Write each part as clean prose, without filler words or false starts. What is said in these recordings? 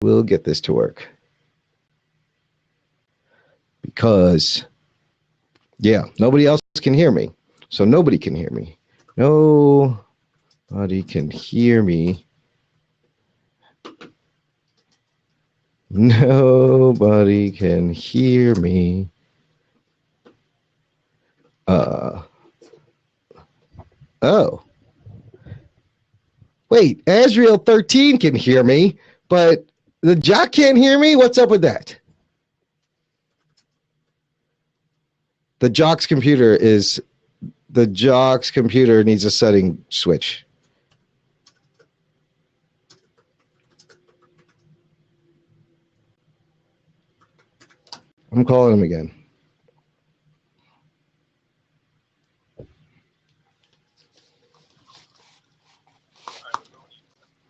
will get this to work. Because, yeah, nobody else can hear me. So nobody can hear me. Nobody can hear me. Nobody can hear me. Oh. Wait, Azrael 13 can hear me, but the Jock can't hear me? What's up with that? The Jock's computer needs a setting switch. I'm calling him again.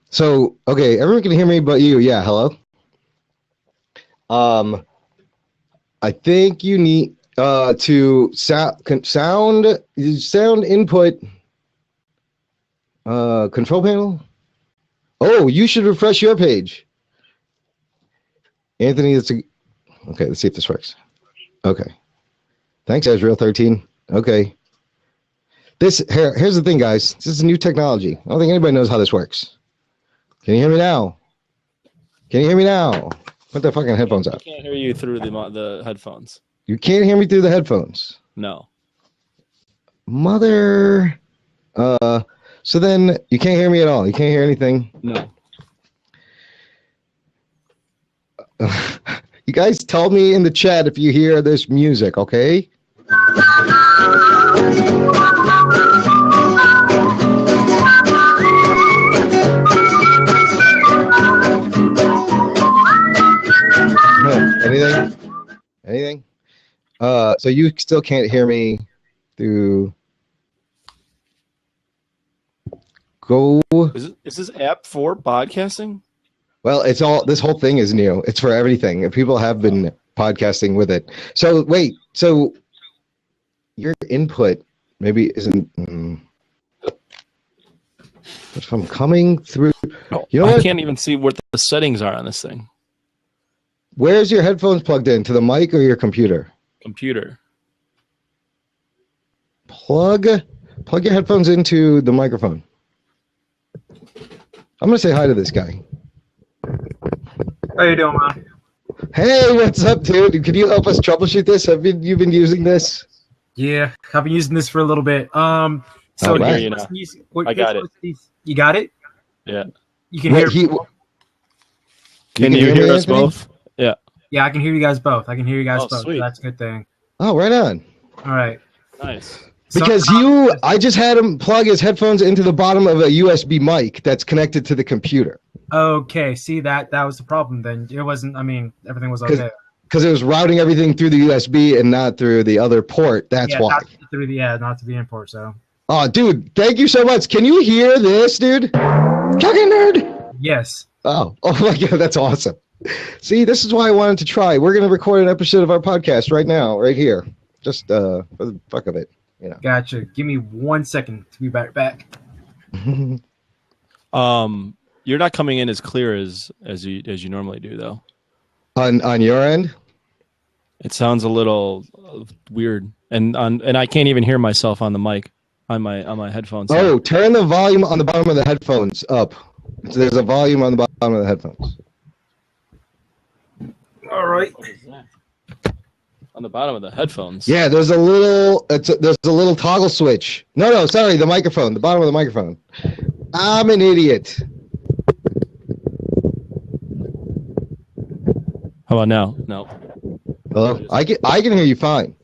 So, okay, everyone can hear me but you. Yeah, hello? I think you need to sound input control panel. Oh, you should refresh your page. Anthony, okay, let's see if this works. Okay. Thanks, Azrael 13. Okay. Here's the thing, guys. This is new technology. I don't think anybody knows how this works. Can you hear me now? Can you hear me now? Put the fucking headphones up. I can't hear you through the headphones. You can't hear me through the headphones? No. Mother. So then you can't hear me at all. You can't hear anything? No. You guys tell me in the chat if you hear this music, okay? Anything? So you still can't hear me through. Go. Is this app for podcasting? Well, this whole thing is new. It's for everything. People have been podcasting with it. So wait, so your input maybe isn't. If I'm coming through, you know I can't even see what the settings are on this thing. Where's your headphones plugged in? To the mic or your computer? Computer. Plug your headphones into the microphone. I'm gonna say hi to this guy. How you doing, man? Hey, what's up, dude? Can you help us troubleshoot this? Have you been using this? Yeah, I've been using this for a little bit. Right. I got it. You got it? Yeah. You can hear. Can you hear us both? Yeah. Yeah, I can hear you guys both. Both. Sweet. So that's a good thing. Oh, right on. All right. Nice. Because I just had him plug his headphones into the bottom of a USB mic that's connected to the computer. Okay, see that was the problem then. It wasn't, I mean, everything was okay. Because it was routing everything through the USB and not through the other port. That's why. Not through the import, so. Oh, dude, thank you so much. Can you hear this, dude? Fucking nerd. Yes. Oh my God, that's awesome. See, this is why I wanted to try. We're going to record an episode of our podcast right now, right here. Just for the fuck of it. You know. Gotcha. Give me 1 second to be back. You're not coming in as clear as you normally do, though. On your end, it sounds a little weird, and I can't even hear myself on the mic on my headphones. Oh, turn the volume on the bottom of the headphones up. So there's a volume on the bottom of the headphones. All right. What is that? On the bottom of the headphones. Yeah, there's a little toggle switch. No, sorry, the microphone, the bottom of the microphone. I'm an idiot. How about now? No. Hello? I can hear you fine.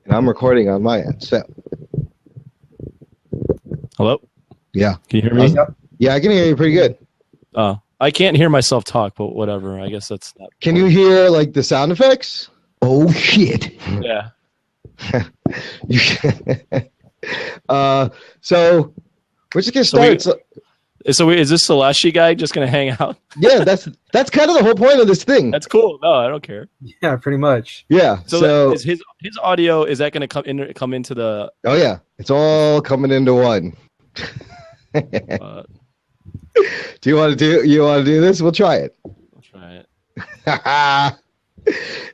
And I'm recording on my end, so. Hello? Yeah. Can you hear me? Yeah, I can hear you pretty good. I can't hear myself talk, but whatever. I guess that's not. Can you hear like the sound effects? Oh shit. Yeah. You can. So we're just gonna start. So is this Celestia guy just gonna hang out? Yeah, that's kind of the whole point of this thing. That's cool. No, I don't care. Yeah, pretty much. Yeah. So is his audio, is that gonna come into the? Oh yeah, it's all coming into one. Do you want to do this? We'll try it. I'll try it.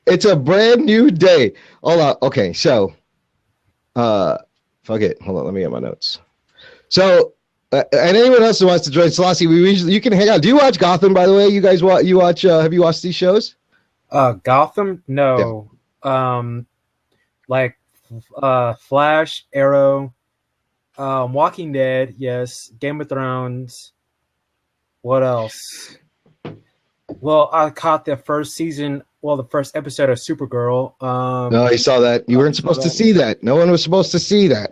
It's a brand new day. Hold on. Okay, so fuck it. Hold on, let me get my notes. So and anyone else who wants to join Selassie, you can hang out. Do you watch Gotham, by the way? You guys watch have you watched these shows? Gotham? No. Like Flash, Arrow, Walking Dead, yes. Game of Thrones. What else? Well, I caught the first season, the first episode of Supergirl. No, you saw that. You weren't supposed to see that. No one was supposed to see that.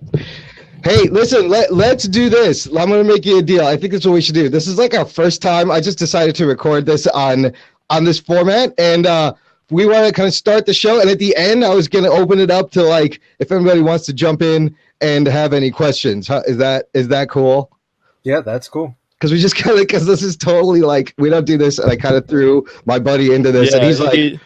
Hey, listen, let's do this. I'm going to make you a deal. I think that's what we should do. This is like our first time. I just decided to record this on this format, and we want to kind of start the show. And at the end, I was going to open it up to like if anybody wants to jump in and have any questions. Is that cool? Yeah, that's cool. Because this is totally like we don't do this, and I kind of threw my buddy into this, and he's like,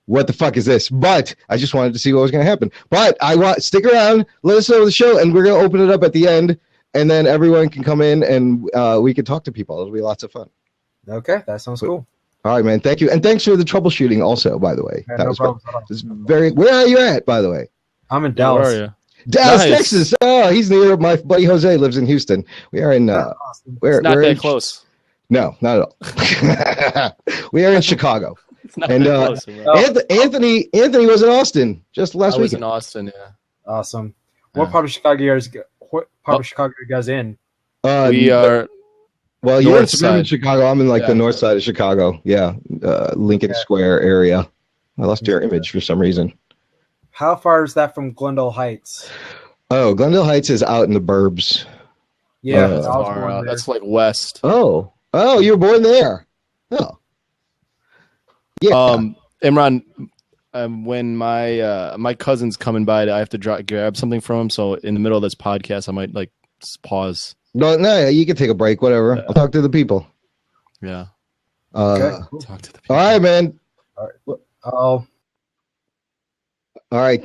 "What the fuck is this?" But I just wanted to see what was going to happen. But stick around, let us know the show, and we're going to open it up at the end, and then everyone can come in and we can talk to people. It'll be lots of fun. Okay, that sounds cool. All right, man. Thank you, and thanks for the troubleshooting. Also, by the way, yeah, no problem. It's very. Where are you at, by the way? I'm in Dallas. Where are you? Dallas, nice. Texas. Oh, he's near. My buddy Jose lives in Houston. We are in. Awesome. We're not that in, close. No, not at all. We are in Chicago. It's not and that close. Anthony was in Austin just last week. I was in Austin. Yeah. Awesome. What part of Chicago are you guys in? We are. Well, you're in suburban side. Chicago. I'm in the north side of Chicago. Yeah, Lincoln Square area. I lost your image for some reason. How far is that from Glendale Heights? Oh, Glendale Heights is out in the burbs. Yeah, that's far out. That's like west. Oh, you were born there. Oh, yeah. Imran, when my cousin's coming by, I have to grab something from him. So in the middle of this podcast, I might pause. No, you can take a break. Whatever. I'll talk to the people. Yeah. Okay. Cool. Talk to the people. All right, man. All right. All right,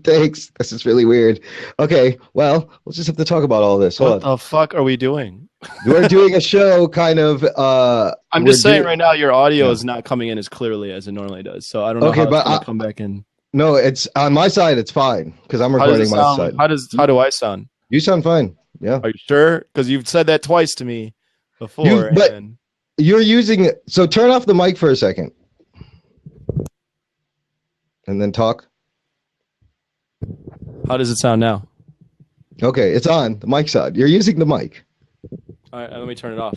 thanks. This is really weird. Okay, well, we'll just have to talk about all this. What the fuck are we doing? We're doing a show, kind of. I'm just saying right now, your audio is not coming in as clearly as it normally does. So I don't know how it's going to come back in. No, it's on my side. It's fine because I'm recording my side. How do I sound? You sound fine. Yeah. Are you sure? Because you've said that twice to me before. You're using. So turn off the mic for a second, and then talk. How does it sound now? Okay, it's on. The mic's on. You're using the mic. All right, let me turn it off.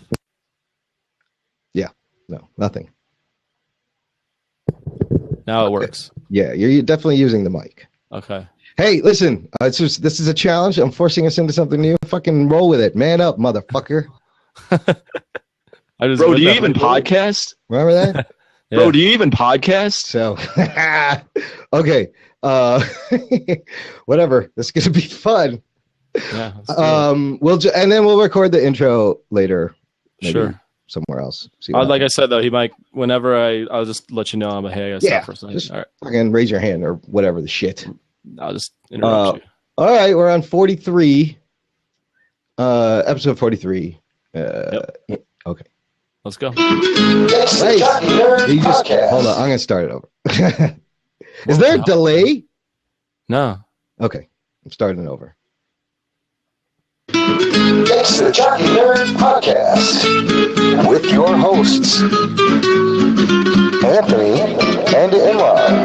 Yeah. No, nothing. Now it works. Yeah, you're definitely using the mic. Okay. Hey, listen. This is a challenge. I'm forcing us into something new. Fucking roll with it. Man up, motherfucker. Bro, do you even podcast? Remember that? Yeah. Bro, do you even podcast? So, okay. Whatever. This is gonna be fun. Yeah. And then we'll record the intro later. Maybe sure. Somewhere else. Like I said though, he might. Whenever I'll just let you know. I'm like, hey, I gotta stop for a second. Just all right. Fucking raise your hand or whatever the shit. I'll just interrupt you. All right, we're on 43. Episode 43. Yep. Okay. Let's go. Hey, hold on. I'm gonna start it over. Is there a delay? No. Okay, I'm starting over. It's the Jockey Nerd Podcast with your hosts, Anthony and Imran.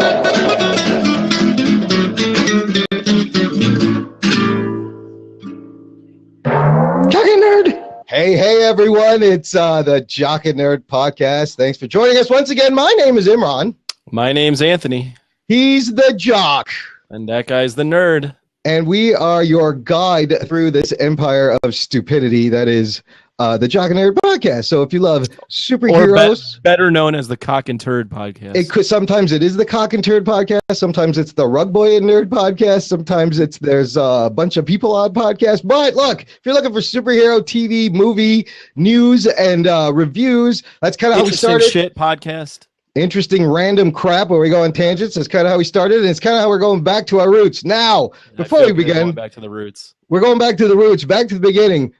Jockey Nerd! Hey, everyone. It's the Jockey Nerd Podcast. Thanks for joining us once again. My name is Imran. My name's Anthony. He's the Jock. And that guy's the nerd. And we are your guide through this empire of stupidity that is the Jock and Nerd Podcast. So if you love superheroes, or better known as the Cock and Turd Podcast. Sometimes it is the Cock and Turd Podcast. Sometimes it's the Rug Boy and Nerd Podcast. Sometimes there's a bunch of people on podcast. But look, if you're looking for superhero TV, movie, news, and reviews, that's kind of how we started. Shit podcast. Interesting random crap where we go on tangents. That's kind of how we started, and it's kind of how we're going back to our roots. Now, before we begin, back to the roots. We're going back to the roots, back to the beginning.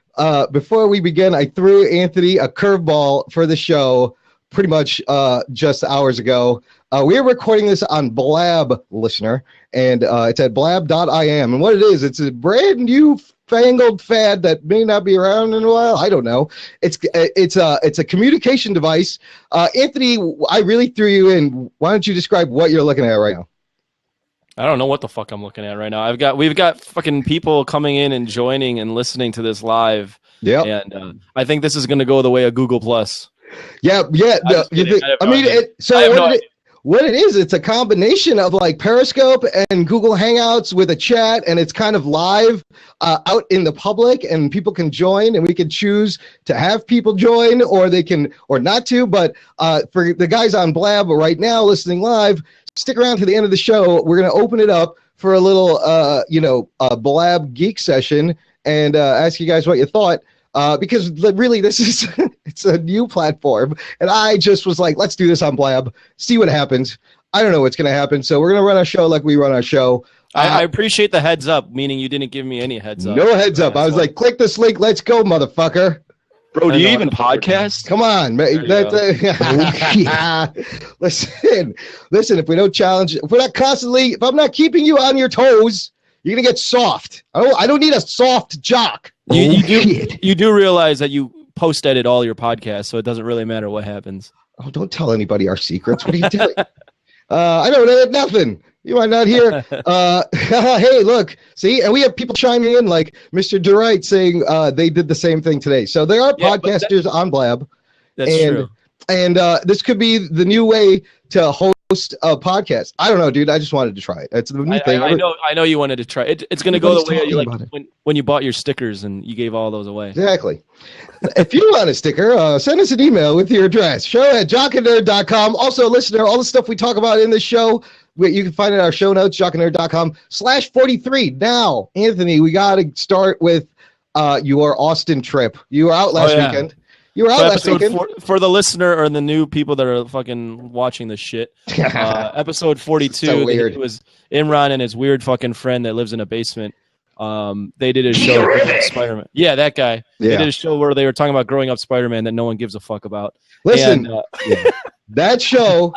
before we begin, I threw Anthony a curveball for the show pretty much just hours ago. We are recording this on Blab, listener, and it's at blab.im. And what it is, it's a brand new fangled fad that may not be around in a while. I don't know. It's a communication device. Anthony, I really threw you in. Why don't you describe what you're looking at right now? I don't know what the fuck I'm looking at right now. We've got fucking people coming in and joining and listening to this live. Yeah. And I think this is going to go the way of Google Plus. Yeah. What it is, it's a combination of like Periscope and Google Hangouts with a chat, and it's kind of live out in the public, and people can join, and we can choose to have people join or they can or not to. But for the guys on Blab right now listening live, stick around to the end of the show. We're going to open it up for a little, Blab geek session and ask you guys what you thought. Because really, this is it's a new platform, and I just was like, let's do this on Blab, see what happens. I don't know what's going to happen, so we're going to run our show like we run our show. I appreciate the heads up, meaning you didn't give me any heads up. No heads up. I was like, click this link, let's go, motherfucker. Bro, do you even podcast? Come on, man. Listen. If we don't challenge, if I'm not keeping you on your toes, you're gonna get soft. I don't need a soft jock. You do realize that you post edit all your podcasts, so it doesn't really matter what happens. Oh, don't tell anybody our secrets. What are you doing? I don't edit nothing. You might not hear. Hey, look, see, and we have people chiming in, like Mr. DeWright saying they did the same thing today. So there are podcasters on Blab. That's true. And this could be the new way to host a podcast. I don't know, dude. I just wanted to try it. It's the new thing. I know you wanted to try it. It's going to go the way you like when you bought your stickers and you gave all those away. Exactly. If you want a sticker, send us an email with your address. show@jockandnerd.com. Also, listener, all the stuff we talk about in this show, you can find it in our show notes, jockandnerd.com/43. Now, Anthony, we got to start with your Austin trip. You were out last weekend. You were out last weekend. For the listener or the new people that are fucking watching this shit, episode 42, so weird. It was Imran and his weird fucking friend that lives in a basement. They did a show with Spider-Man. Yeah, that guy. Yeah. They did a show where they were talking about growing up Spider-Man that no one gives a fuck about. Listen, that show,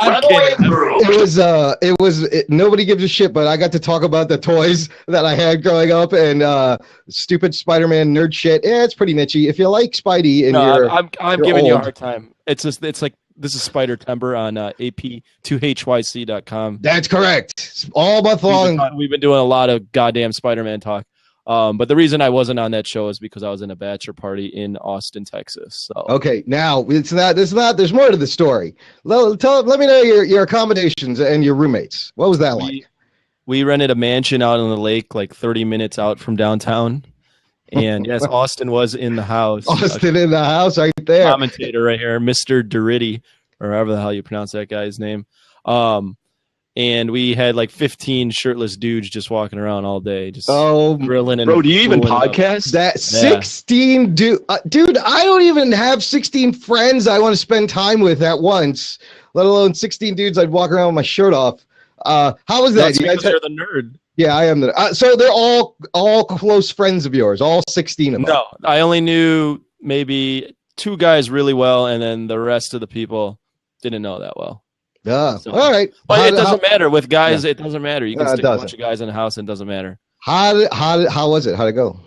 nobody gives a shit, but I got to talk about the toys that I had growing up and stupid Spider-Man nerd shit. Yeah, it's pretty nichey. If you like Spidey I'm giving you a hard time. It's like this is Spider Timber on ap2hyc.com. That's correct. All month long. We've been doing a lot of goddamn Spider-Man talk. But the reason I wasn't on that show is because I was in a bachelor party in Austin, Texas. So. Okay, now there's more to the story. Let me know your accommodations and your roommates. What was that like? We rented a mansion out on the lake, like 30 minutes out from downtown. And yes, Austin was in the house. Austin in the house right there. Commentator right here, Mr. Derity, or however the hell you pronounce that guy's name. And we had like 15 shirtless dudes just walking around all day, just grilling. And bro, do you even podcast? That 16 dude, I don't even have 16 friends I want to spend time with at once, let alone 16 dudes I'd walk around with my shirt off. How was that? You guys are the nerd. Yeah, I am so they're all close friends of yours, all 16 of them. No, I only knew maybe 2 guys really well, and then the rest of the people didn't know that well. Yeah. So, all right. But it doesn't matter with guys. Yeah. It doesn't matter. You can stick a bunch of guys in the house, and it doesn't matter. How was it? How'd it go?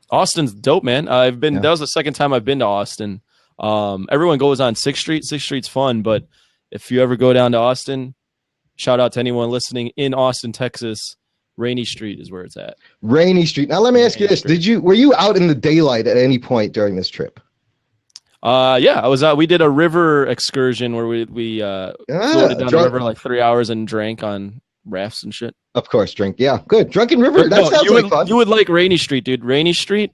Austin's dope, man. That was the second time I've been to Austin. Everyone goes on 6th Street. 6th Street's fun, but if you ever go down to Austin, shout out to anyone listening in Austin, Texas. Rainy Street is where it's at. Rainy Street. Now let me ask you this: were you out in the daylight at any point during this trip? Yeah, I was out. We did a river excursion where we floated down the river like 3 hours and drank on rafts and shit. Of course, drink. Yeah, good. Drunken River. That sounds like fun. You would like Rainy Street, dude. Rainy Street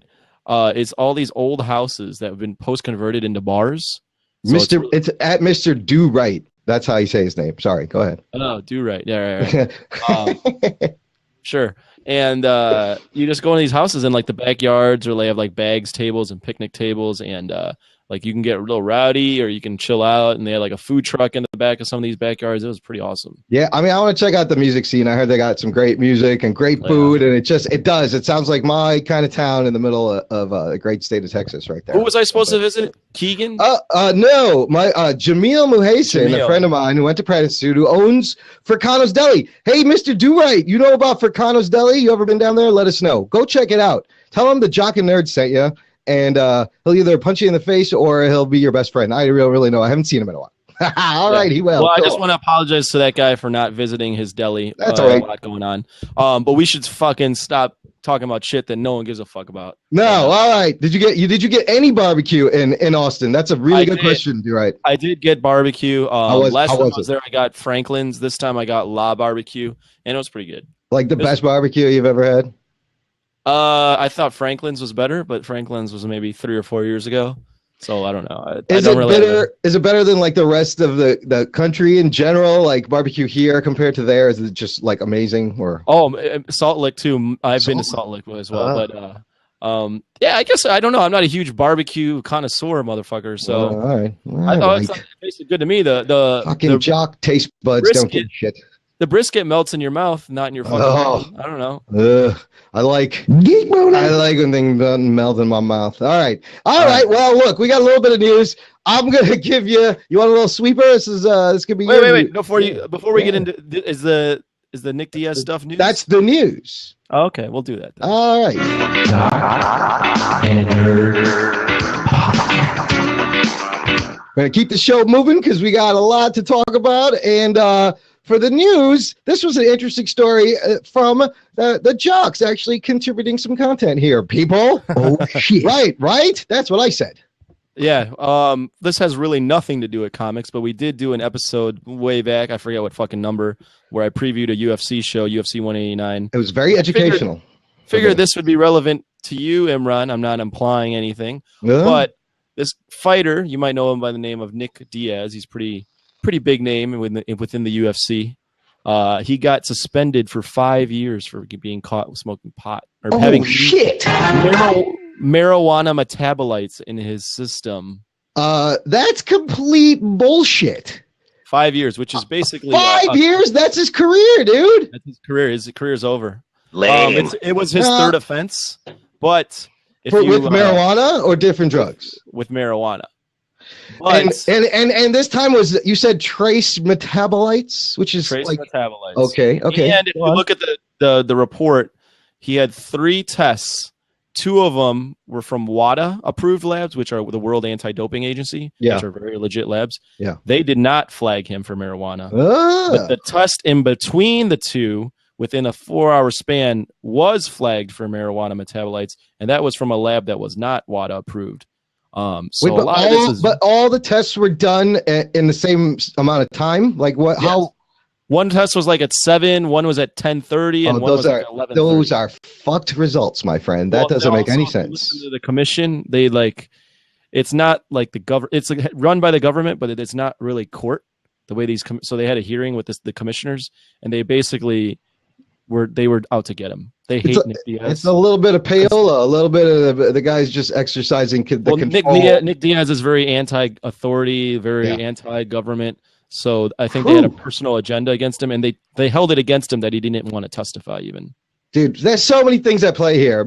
is all these old houses that have been post-converted into bars. So it's at Mr. Do Right. That's how you say his name. Sorry, go ahead. Oh, Do Right. Yeah, right. Sure. And you just go in these houses in like the backyards, or they have like bags, tables, and picnic tables, and Like you can get a little rowdy or you can chill out, and they had like a food truck in the back of some of these backyards. It was pretty awesome. Yeah, I mean, I want to check out the music scene. I heard they got some great music and great food, and it sounds like my kind of town in the middle of a great state of Texas right there. Who was I supposed to visit? Keegan? No, my Jamil Muhasin, a friend of mine who went to Pratt Institute, who owns Fricano's Deli. Hey, Mr. Do-Right, you know about Fricano's Deli? You ever been down there? Let us know. Go check it out. Tell him the Jock and Nerd sent you. And he'll either punch you in the face or he'll be your best friend. I really know. I haven't seen him in a while. All right, he will. Well, I just want to apologize to that guy for not visiting his deli. That's all right. A lot going on. But we should fucking stop talking about shit that no one gives a fuck about. No, all right. Did you get any barbecue in Austin? That's a really good question. You're right. I did get barbecue. Last time I was it? there, I got Franklin's. This time I got La Barbecue, and it was pretty good. Like the best barbecue you've ever had? I thought Franklin's was better, but Franklin's was maybe 3 or 4 years ago. So I don't know. Is it better than like the rest of the country in general? Like barbecue here compared to there? Is it just like amazing? Or Salt Lick too. I've been to Salt Lick as well, but yeah, I guess I don't know. I'm not a huge barbecue connoisseur, motherfucker. So all right. I thought it tasted good to me. The fucking jock taste buds don't give shit. The brisket melts in your mouth, not in your fucking mouth. I don't know. I like when things don't melt in my mouth. All right. Well, look, we got a little bit of news. I'm gonna give you. You want a little sweeper? This could be. Wait. Before we get into is the Nick Diaz stuff news? That's the news. Oh, okay, we'll do that then. All right. We're gonna keep the show moving because we got a lot to talk about, and for the news, this was an interesting story from the jocks actually contributing some content here, people. Oh, shit. Right? That's what I said. Yeah, this has really nothing to do with comics, but we did do an episode way back, I forget what fucking number, where I previewed a UFC show, UFC 189. It was very educational. Figured this would be relevant to you, Imran. I'm not implying anything, but this fighter, you might know him by the name of Nick Diaz. He's pretty big name within the UFC. He got suspended for 5 years for being caught smoking pot or having marijuana metabolites in his system. That's complete bullshit. 5 years, which is basically 5 years. That's his career, dude. That's his career. His career's over. It was his third offense, but with marijuana or different drugs? With marijuana. But, and this time was, you said trace metabolites, which is trace metabolites. Okay. And if you look at the report, he had 3 tests. 2 of them were from WADA approved labs, which are the World Anti-Doping Agency, which are very legit labs. Yeah, they did not flag him for marijuana. But the test in between the 2, within a 4-hour span, was flagged for marijuana metabolites, and that was from a lab that was not WADA approved. But all the tests were done in the same amount of time. Like what? Yes. How? One test was like at 7, one was at 10:30, and one was at 11:30. Those are fucked results, my friend. That doesn't make any sense. Listen to the commission. They it's not like the government. It's like run by the government, but it's not really court. The way these so they had a hearing with the commissioners, and they basically were out to get him. They hate Nick Diaz. It's a little bit of payola, a little bit of the guys just exercising the control. Nick Diaz is very anti-authority, very anti-government. So I think they had a personal agenda against him, and they held it against him that he didn't want to testify even. Dude, there's so many things at play here.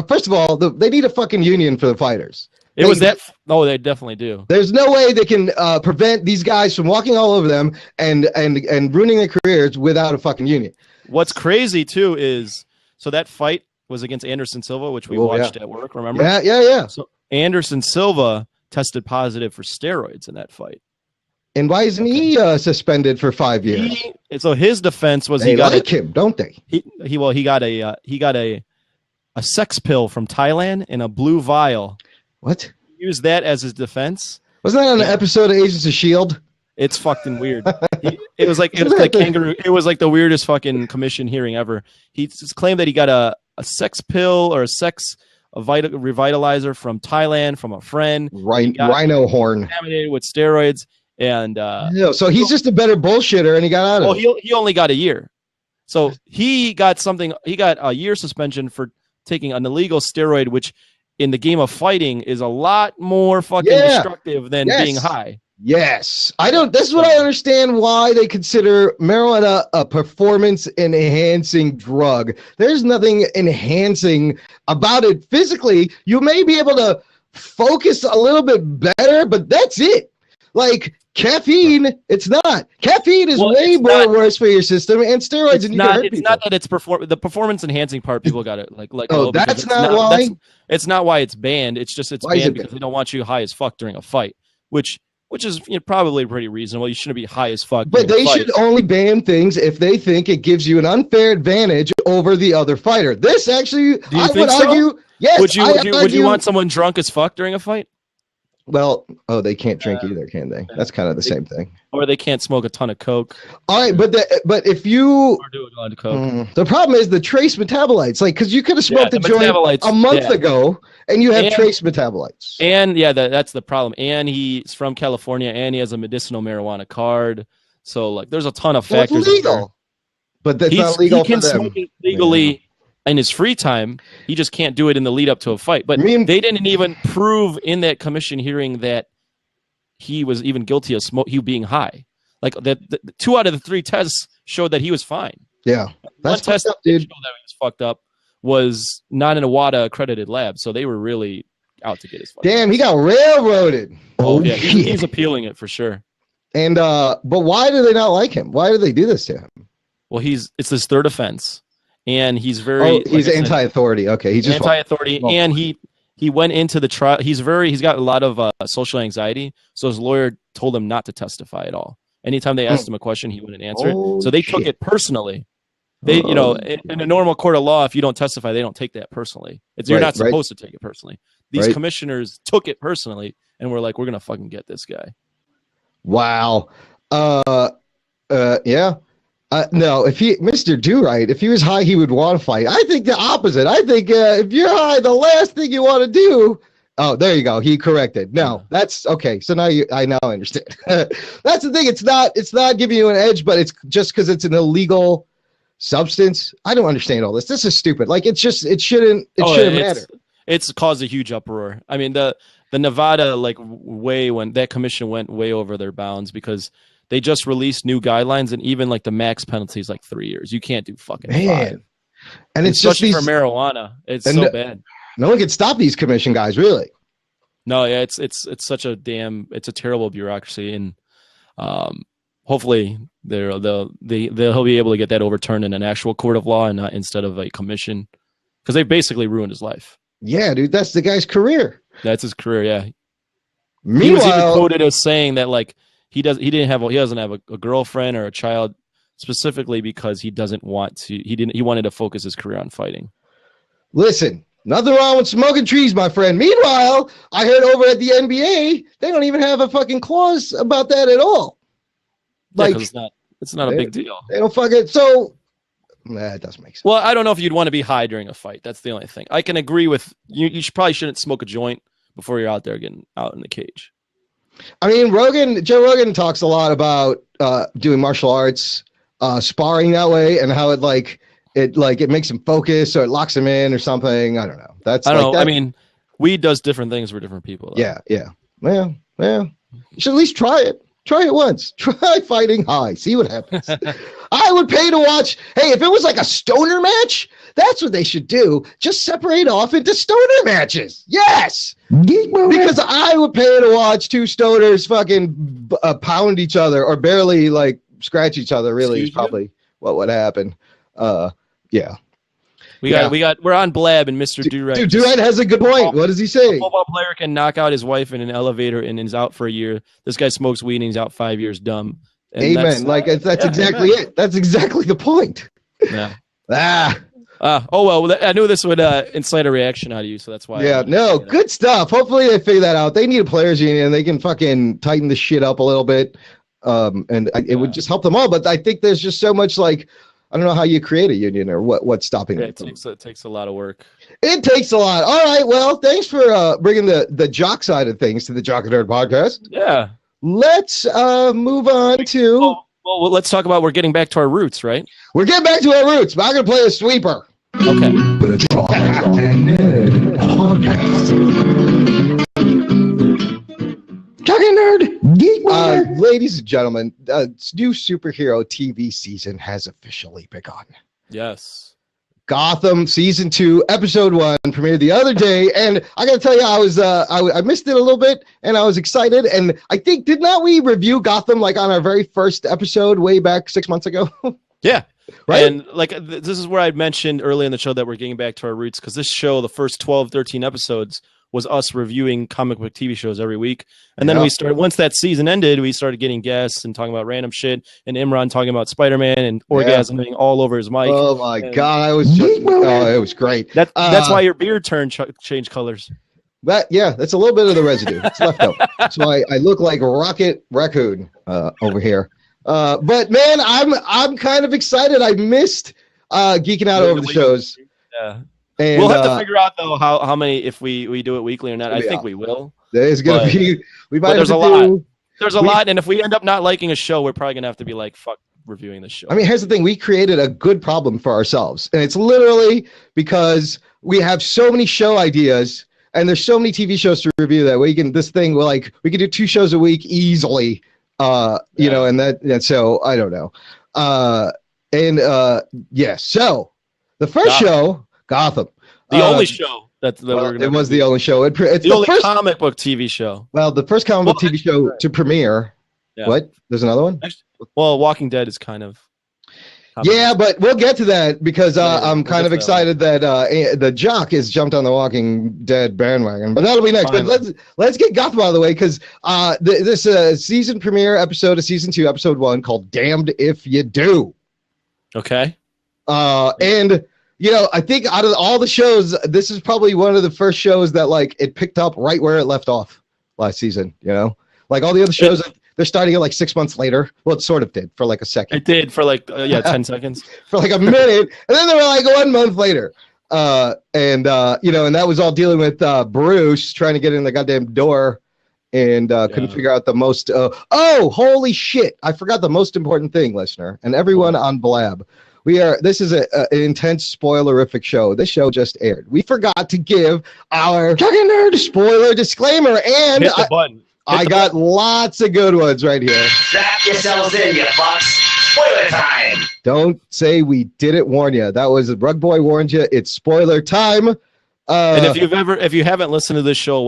First of all, they need a fucking union for the fighters. They definitely do. There's no way they can prevent these guys from walking all over them and ruining their careers without a fucking union. What's crazy too is, so that fight was against Anderson Silva, which we watched at work, remember? Yeah. So Anderson Silva tested positive for steroids in that fight. And why isn't he suspended for 5 years? So his defense was they like him, don't they? He got a sex pill from Thailand in a blue vial. What? He used that as his defense. Wasn't that on an episode of Agents of S.H.I.E.L.D.? It's fucking weird. It was like kangaroo. It was like the weirdest fucking commission hearing ever. He just claimed that he got a sex pill or a revitalizer from Thailand from a friend. Rhino horn contaminated with steroids, and so he's just a better bullshitter, and he got out of it. He only got a year. So he got a year suspension for taking an illegal steroid, which in the game of fighting is a lot more fucking destructive than being high. Yes. This is what I understand why they consider marijuana a performance enhancing drug. There's nothing enhancing about it physically. You may be able to focus a little bit better, but that's it. Like caffeine, it's not. Caffeine is way more worse for your system, and steroids, and you can hurt people. It's not that it's the performance enhancing part. People got it like. Oh, that's not why. It's not why it's banned. It's just banned because they don't want you high as fuck during a fight, which is probably pretty reasonable. You shouldn't be high as fuck. But they should only ban things if they think it gives you an unfair advantage over the other fighter. This actually, I would argue. Yes. Would you want someone drunk as fuck during a fight? Well, they can't drink either, can they? That's kind of the same thing. Or they can't smoke a ton of coke. All right, but if you or do a lot of coke. The problem is the trace metabolites, like because you could have smoked the joint a month ago, and you have trace metabolites. And that's the problem. And he's from California, and he has a medicinal marijuana card. So like, there's a ton of factors. It's legal, but that's not legal for them. He can smoke it legally. In his free time, he just can't do it in the lead up to a fight. But they didn't even prove in that commission hearing that he was even guilty of being high. Like that, 2 out of the 3 tests showed that he was fine. Yeah, that's one test that showed that he was fucked up was not in a WADA accredited lab, so they were really out to get his. Damn, he got railroaded. Oh yeah, he's appealing it for sure. And but why do they not like him? Why do they do this to him? Well, it's his 3rd offense. And he's very he's anti-authority. Okay, he's just anti-authority, and he went into the trial. He's got a lot of social anxiety, so his lawyer told him not to testify at all. Anytime they asked him a question, he wouldn't answer. So they took it personally. They, in a normal court of law, if you don't testify, they don't take that personally. You're not supposed to take it personally. These commissioners took it personally, and were like, "We're gonna fucking get this guy." Wow. Yeah. No, Mr. Do-Right, if he was high, he would want to fight. I think the opposite. I think if you're high, the last thing you want to do. Oh, there you go. He corrected. No, that's okay. So now I now understand. That's the thing. It's not giving you an edge, but it's just because it's an illegal substance. I don't understand all this. This is stupid. Like it shouldn't matter. It's caused a huge uproar. I mean, the Nevada when that commission went way over their bounds because they just released new guidelines, and even like the max penalty is like 3 years. You can't do fucking 5. And it's just for marijuana. It's so bad. No one can stop these commission guys, really. No, yeah, it's such a terrible bureaucracy, and hopefully he'll be able to get that overturned in an actual court of law and not instead of a commission, because they basically ruined his life. Yeah, dude, that's the guy's career. That's his career. Yeah. Meanwhile, he was even quoted as saying that like. He doesn't have a girlfriend or a child specifically because he doesn't want to. He wanted to focus his career on fighting. Listen, nothing wrong with smoking trees, my friend. Meanwhile, I heard over at the NBA they don't even have a fucking clause about that at all. Like it's not a big deal. They don't fucking so. It doesn't make sense. Well, I don't know if you'd want to be high during a fight. That's the only thing. I can agree with you. You probably shouldn't smoke a joint before you're out there getting out in the cage. I mean, Joe Rogan talks a lot about doing martial arts, sparring that way, and how it makes him focus, so it locks him in or something. I don't know. I don't know. I mean, weed does different things for different people. Though. Yeah. Well, you should at least try it. Try it once. Try fighting high. See what happens. I would pay to watch. Hey, if it was like a stoner match, that's what they should do. Just separate off into stoner matches. Yes. Because I would pay to watch 2 stoners fucking pound each other or barely like scratch each other. Really, is probably what would happen. Yeah. We're on Blab and Mr. Do-Right. Dude, Do-Right has a good point. What does he say? A football player can knock out his wife in an elevator and is out for a year. This guy smokes weed and he's out 5 years dumb. And amen. That's exactly it. That's exactly the point. Yeah. Well, I knew this would incite a reaction out of you, so that's why. Yeah, good stuff. Hopefully they figure that out. They need a players union. They can fucking tighten the shit up a little bit, it would just help them all. But I think there's just so much I don't know how you create a union or what's stopping it. It takes a lot of work. It takes a lot. All right. Well, thanks for bringing the jock side of things to the Jock and Nerd podcast. Yeah. Let's move on to. Well, let's talk about we're getting back to our roots, right? We're getting back to our roots. But I'm going to play a sweeper. Okay. The Jock and Nerd Podcast. Jock and Nerd Geek ladies and gentlemen, new superhero TV season has officially begun. Yes. Gotham season 2, episode 1 premiered the other day, and I gotta tell you, I missed it a little bit, and I was excited. And I think did not we review Gotham like on our very first episode way back 6 months ago? Yeah. Right? And like this is where I mentioned early in the show that we're getting back to our roots, because this show, the first 12, 13 episodes, was us reviewing comic book TV shows every week. And then we started, once that season ended, we started getting guests and talking about random shit, and Imran talking about Spider-Man and orgasming all over his mic. Oh my God, I was just, it was great. That's why your beard changed colors. But yeah, that's a little bit of the residue. It's left over. So I look like Rocket Raccoon over here. But man, I'm kind of excited. I missed geeking out over the shows. Yeah. And, we'll have to figure out though how many, if we do it weekly or not. I think we will. There's gonna be there's a lot. There's a lot, and if we end up not liking a show, we're probably gonna have to be like, fuck reviewing the show. I mean, here's the thing: we created a good problem for ourselves, and it's literally because we have so many show ideas, and there's so many TV shows to review that we can we can do 2 shows a week easily. You know, and so I don't know. So the first show. Gotham. The only show we're gonna it was the only show. It's the only first comic book TV show. Well, the first comic book TV show to premiere. Yeah. What? There's another one? Well, Walking Dead is kind of. Yeah, but we'll get to that because I'm kind of excited that the Jock has jumped on the Walking Dead bandwagon. But that'll be next. Finally. But let's get Gotham out of the way because this season premiere episode of season 2, episode 1, called "Damned If You Do." Okay. And. You know, I think out of all the shows, this is probably one of the first shows that like it picked up right where it left off last season. You know, like all the other shows, they're starting it like 6 months later. Well, it sort of did for like a second. It did for like 10 seconds. For like a minute, and then they were like 1 month later. You know, and that was all dealing with Bruce trying to get in the goddamn door and couldn't figure out the most. Holy shit! I forgot the most important thing, listener, and everyone on Blab. This is an intense spoilerific show. This show just aired. We forgot to give our Jock and Nerd spoiler disclaimer, and hit the button. I got lots of good ones right here. Strap yourselves in, you fucks. Spoiler time. Don't say we didn't warn you. That was Rug Boy warned you. It's spoiler time. And if you haven't listened to this show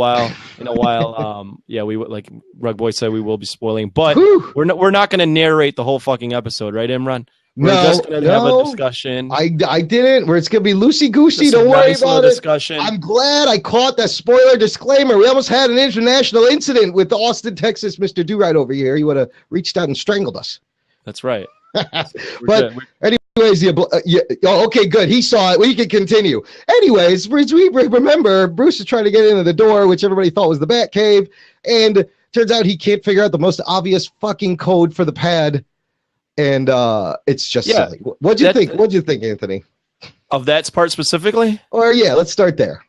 in a while, we like Rug Boy said, we will be spoiling, but we're not going to narrate the whole fucking episode, right, Imran? We're just going to have a discussion. I didn't. It's going to be loosey-goosey. Don't worry about it. I'm glad I caught that spoiler disclaimer. We almost had an international incident with Austin, Texas, Mr. Do-Right over here. He would have reached out and strangled us. That's right. But anyways, okay, good. He saw it. We can continue. Anyways, we remember Bruce is trying to get into the door, which everybody thought was the Batcave, and turns out he can't figure out the most obvious fucking code for the pad. And it's just silly. What'd you think? What'd you think, Anthony? Of that part specifically? Or let's start there.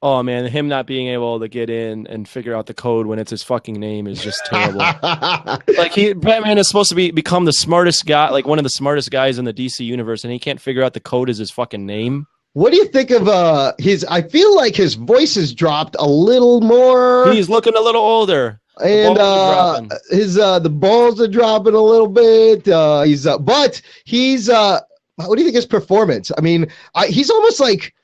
Oh man, him not being able to get in and figure out the code when it's his fucking name is just terrible. Like Batman is supposed to become the smartest guy, like one of the smartest guys in the DC universe, and he can't figure out the code as his fucking name. What do you think of his? I feel like his voice has dropped a little more. He's looking a little older. And the balls are dropping a little bit. What do you think his performance? I mean, he's almost like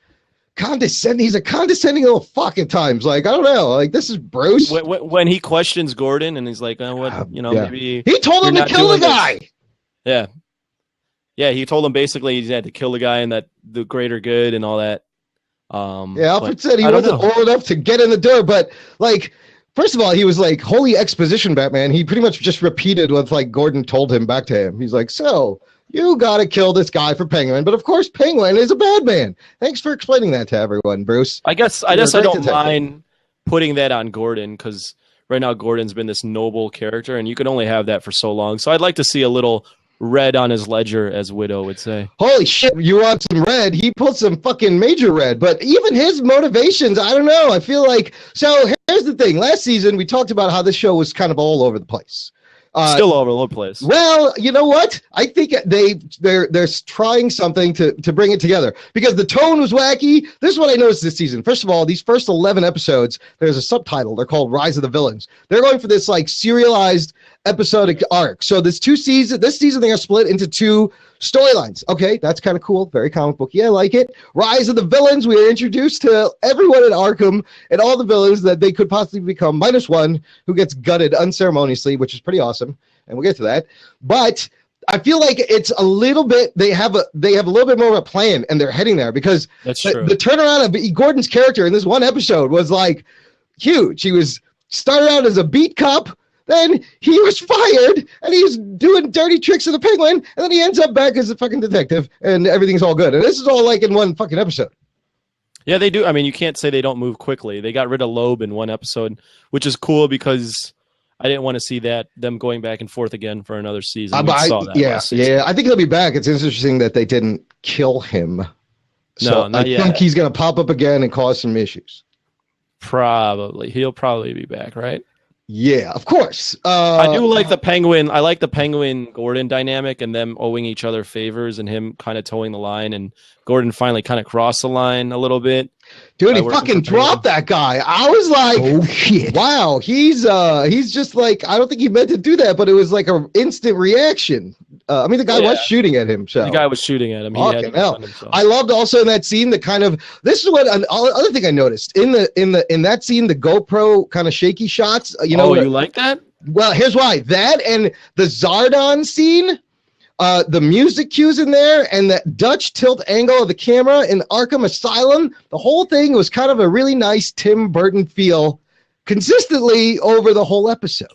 condescending. He's a condescending little fuck at times. Like, I don't know. Like, this is Bruce. When he questions Gordon and he's like, maybe he told him to kill the guy. Yeah. Yeah, he told him basically he had to kill the guy and that the greater good and all that. Alfred said he wasn't old enough to get in the door, but like, first of all, he was like, holy exposition, Batman. He pretty much just repeated what like Gordon told him back to him. He's like, so you got to kill this guy for Penguin. But of course, Penguin is a bad man. Thanks for explaining that to everyone, Bruce. I guess I don't mind putting that on Gordon because right now Gordon's been this noble character and you can only have that for so long. So I'd like to see a little red on his ledger, as Widow would say. Holy shit, you want some red? He put some fucking major red, but even his motivations, I don't know. I feel like, so here's the thing. Last season, we talked about how this show was kind of all over the place. Still all over the place. Well, you know what? I think they're trying something to bring it together because the tone was wacky. This is what I noticed this season. First of all, these first 11 episodes, there's a subtitle. They're called Rise of the Villains. They're going for this like serialized episodic arc. So this season they're going to split into 2 storylines. Okay, that's kind of cool. Very comic booky. I like it. Rise of the Villains. We are introduced to everyone in Arkham and all the villains that they could possibly become, minus one who gets gutted unceremoniously, which is pretty awesome. And we'll get to that. But I feel like it's a little bit, they have a little bit more of a plan and they're heading there because the turnaround of E. Gordon's character in this one episode was like huge. He was started out as a beat cop. Then he was fired, and he's doing dirty tricks to the Penguin, and then he ends up back as a fucking detective, and everything's all good. And this is all like in one fucking episode. Yeah, they do. I mean, you can't say they don't move quickly. They got rid of Loeb in one episode, which is cool because I didn't want to see them going back and forth again for another season. Yeah. I think he'll be back. It's interesting that they didn't kill him. So I think he's going to pop up again and cause some issues. Probably. He'll probably be back, right? Yeah, of course. I do like the Penguin. I like the Penguin Gordon dynamic and them owing each other favors and him kind of towing the line and Gordon finally kind of crossed the line a little bit. Dude, he fucking dropped that guy. I was like, oh shit. Wow, he's just like, I don't think he meant to do that, but it was like an instant reaction. I mean, the guy was shooting at him. So the guy was shooting at him. I loved also in that scene the kind of this is what other thing I noticed in that scene, the GoPro kind of shaky shots. You like that? Well, here's why. That and the Zardon scene. The music cues in there and that Dutch tilt angle of the camera in Arkham Asylum, the whole thing was kind of a really nice Tim Burton feel consistently over the whole episode.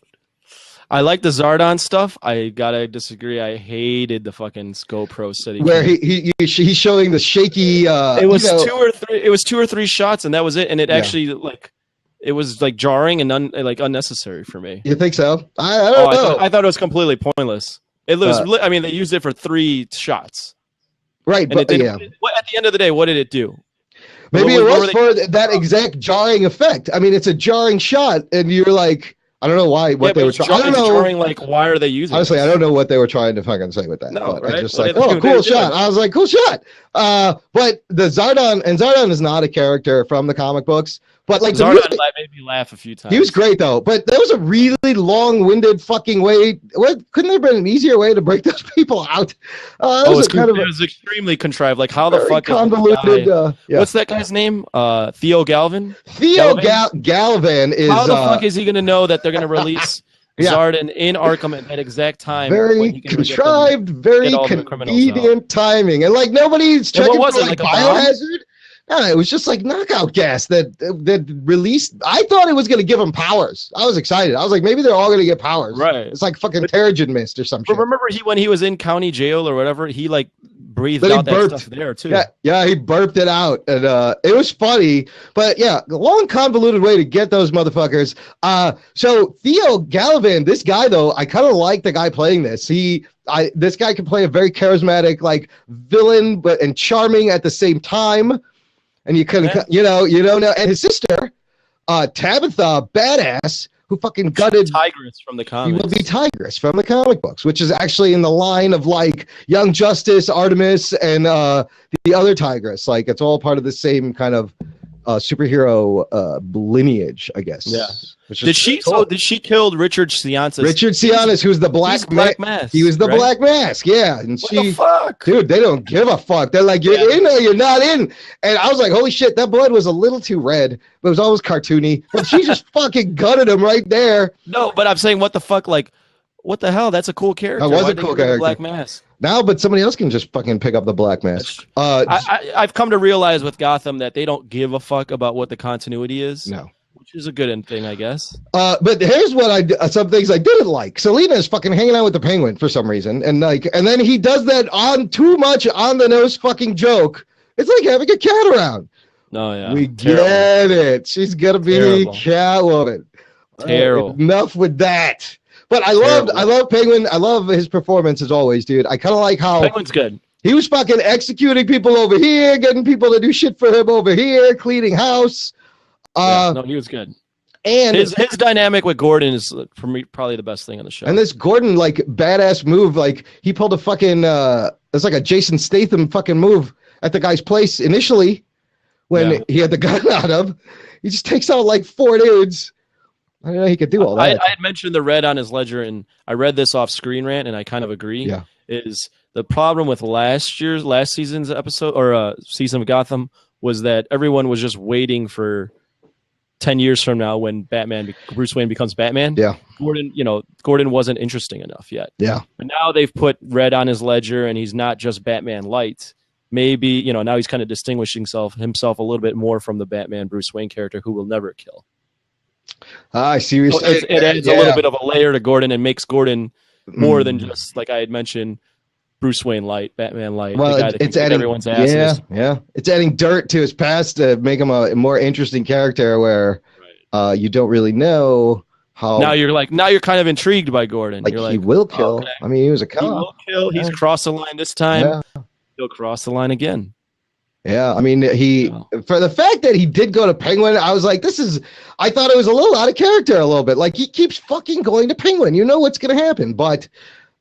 I like the Zardon stuff. I gotta disagree. I hated the fucking GoPro study where he's showing the shaky. It was 2 or 3. It was 2 or 3 shots, and that was it. And it actually it was like jarring and unnecessary for me. You think so? I don't know. I thought it was completely pointless. It was. I mean, they used it for 3 shots. Right, and at the end of the day, what did it do? Maybe it was for that exact jarring effect. I mean, it's a jarring shot, and you're like, I don't know why. What they were trying. I don't know. Jarring, like, why are they using? Honestly, this? I don't know what they were trying to fucking say with that. No, but right? I just cool shot. I was like, cool shot. But the Zardon is not a character from the comic books. But like Zardon made me laugh a few times. He was great though. But that was a really long-winded fucking way. Couldn't there have been an easier way to break those people out? It was extremely contrived. Like how the fuck convoluted? What's that guy's name? Theo Galvin. Galvin is. How the fuck is he going to know that they're going to release Zardon in Arkham at that exact time? Very contrived, very convenient timing, and like nobody's checking for like biohazard. No, it was just like knockout gas that released. I thought it was going to give them powers. I was excited. I was like, maybe they're all going to get powers. Right. It's like fucking Terrigen mist or some shit. Remember when he was in county jail or whatever, he like breathed out that stuff there too. Yeah, he burped it out. And it was funny. But yeah, a long convoluted way to get those motherfuckers. So Theo Galvin, this guy though, I kind of like the guy playing this. This guy can play a very charismatic like villain and charming at the same time. And you couldn't, and his sister, Tabitha Badass, who fucking gutted Tigress from the comics. He will be Tigress from the comic books, which is actually in the line of like Young Justice, Artemis, and the other Tigress. Like it's all part of the same kind of superhero lineage, I guess. Yeah. Did she kill Richard Sionis? Richard Sionis, who's the Black Mask. He was the Black Mask, yeah. And what the fuck? Dude, they don't give a fuck. They're like, you're in or you're not in. And I was like, holy shit, that blood was a little too red, but it was always cartoony. But she just fucking gutted him right there. No, but I'm saying, what the fuck? Like, what the hell? That's a cool character. That was a cool character. Black Mask. Now, but somebody else can just fucking pick up the Black Mask. I've come to realize with Gotham that they don't give a fuck about what the continuity is. No. Which is a good thing, I guess. But here's what some things I didn't like. Selena is fucking hanging out with the Penguin for some reason, and then he does that too much on the nose fucking joke. It's like having a cat around. No, yeah, we get it. She's gonna be Catwoman. Terrible. Enough with that. But I love Penguin. I love his performance as always, dude. I kind of like how Penguin's good. He was fucking executing people over here, getting people to do shit for him over here, cleaning house. No, he was good. And his dynamic with Gordon is for me probably the best thing on the show. And this Gordon like badass move, like he pulled a fucking it's like a Jason Statham fucking move at the guy's place initially when he had the gun on him. He just takes out like 4 dudes. I didn't know he could do all that. I had mentioned the red on his ledger, and I read this off Screen Rant, and I kind of agree. Yeah. Is the problem with last season's episode or season of Gotham was that everyone was just waiting for 10 years from now when Bruce Wayne becomes Batman. Yeah. Gordon wasn't interesting enough yet. Yeah. But now they've put red on his ledger, and he's not just Batman light. Maybe, now he's kind of distinguishing himself a little bit more from the Batman Bruce Wayne character who will never kill. I see what you're saying. It adds a little bit of a layer to Gordon and makes Gordon more than just, like I had mentioned, Bruce Wayne light, Batman light. Well, the guy that it's can kick adding everyone's asses. Yeah. It's adding dirt to his past to make him a more interesting character where you don't really know how. Now you're kind of intrigued by Gordon. Like, you're he will kill. Okay. I mean, he was a cop. He will kill. He's crossed the line this time. Yeah. He'll cross the line again. Yeah, I mean, for the fact that he did go to Penguin, I was like, I thought it was a little out of character a little bit. Like, he keeps fucking going to Penguin. You know what's going to happen. But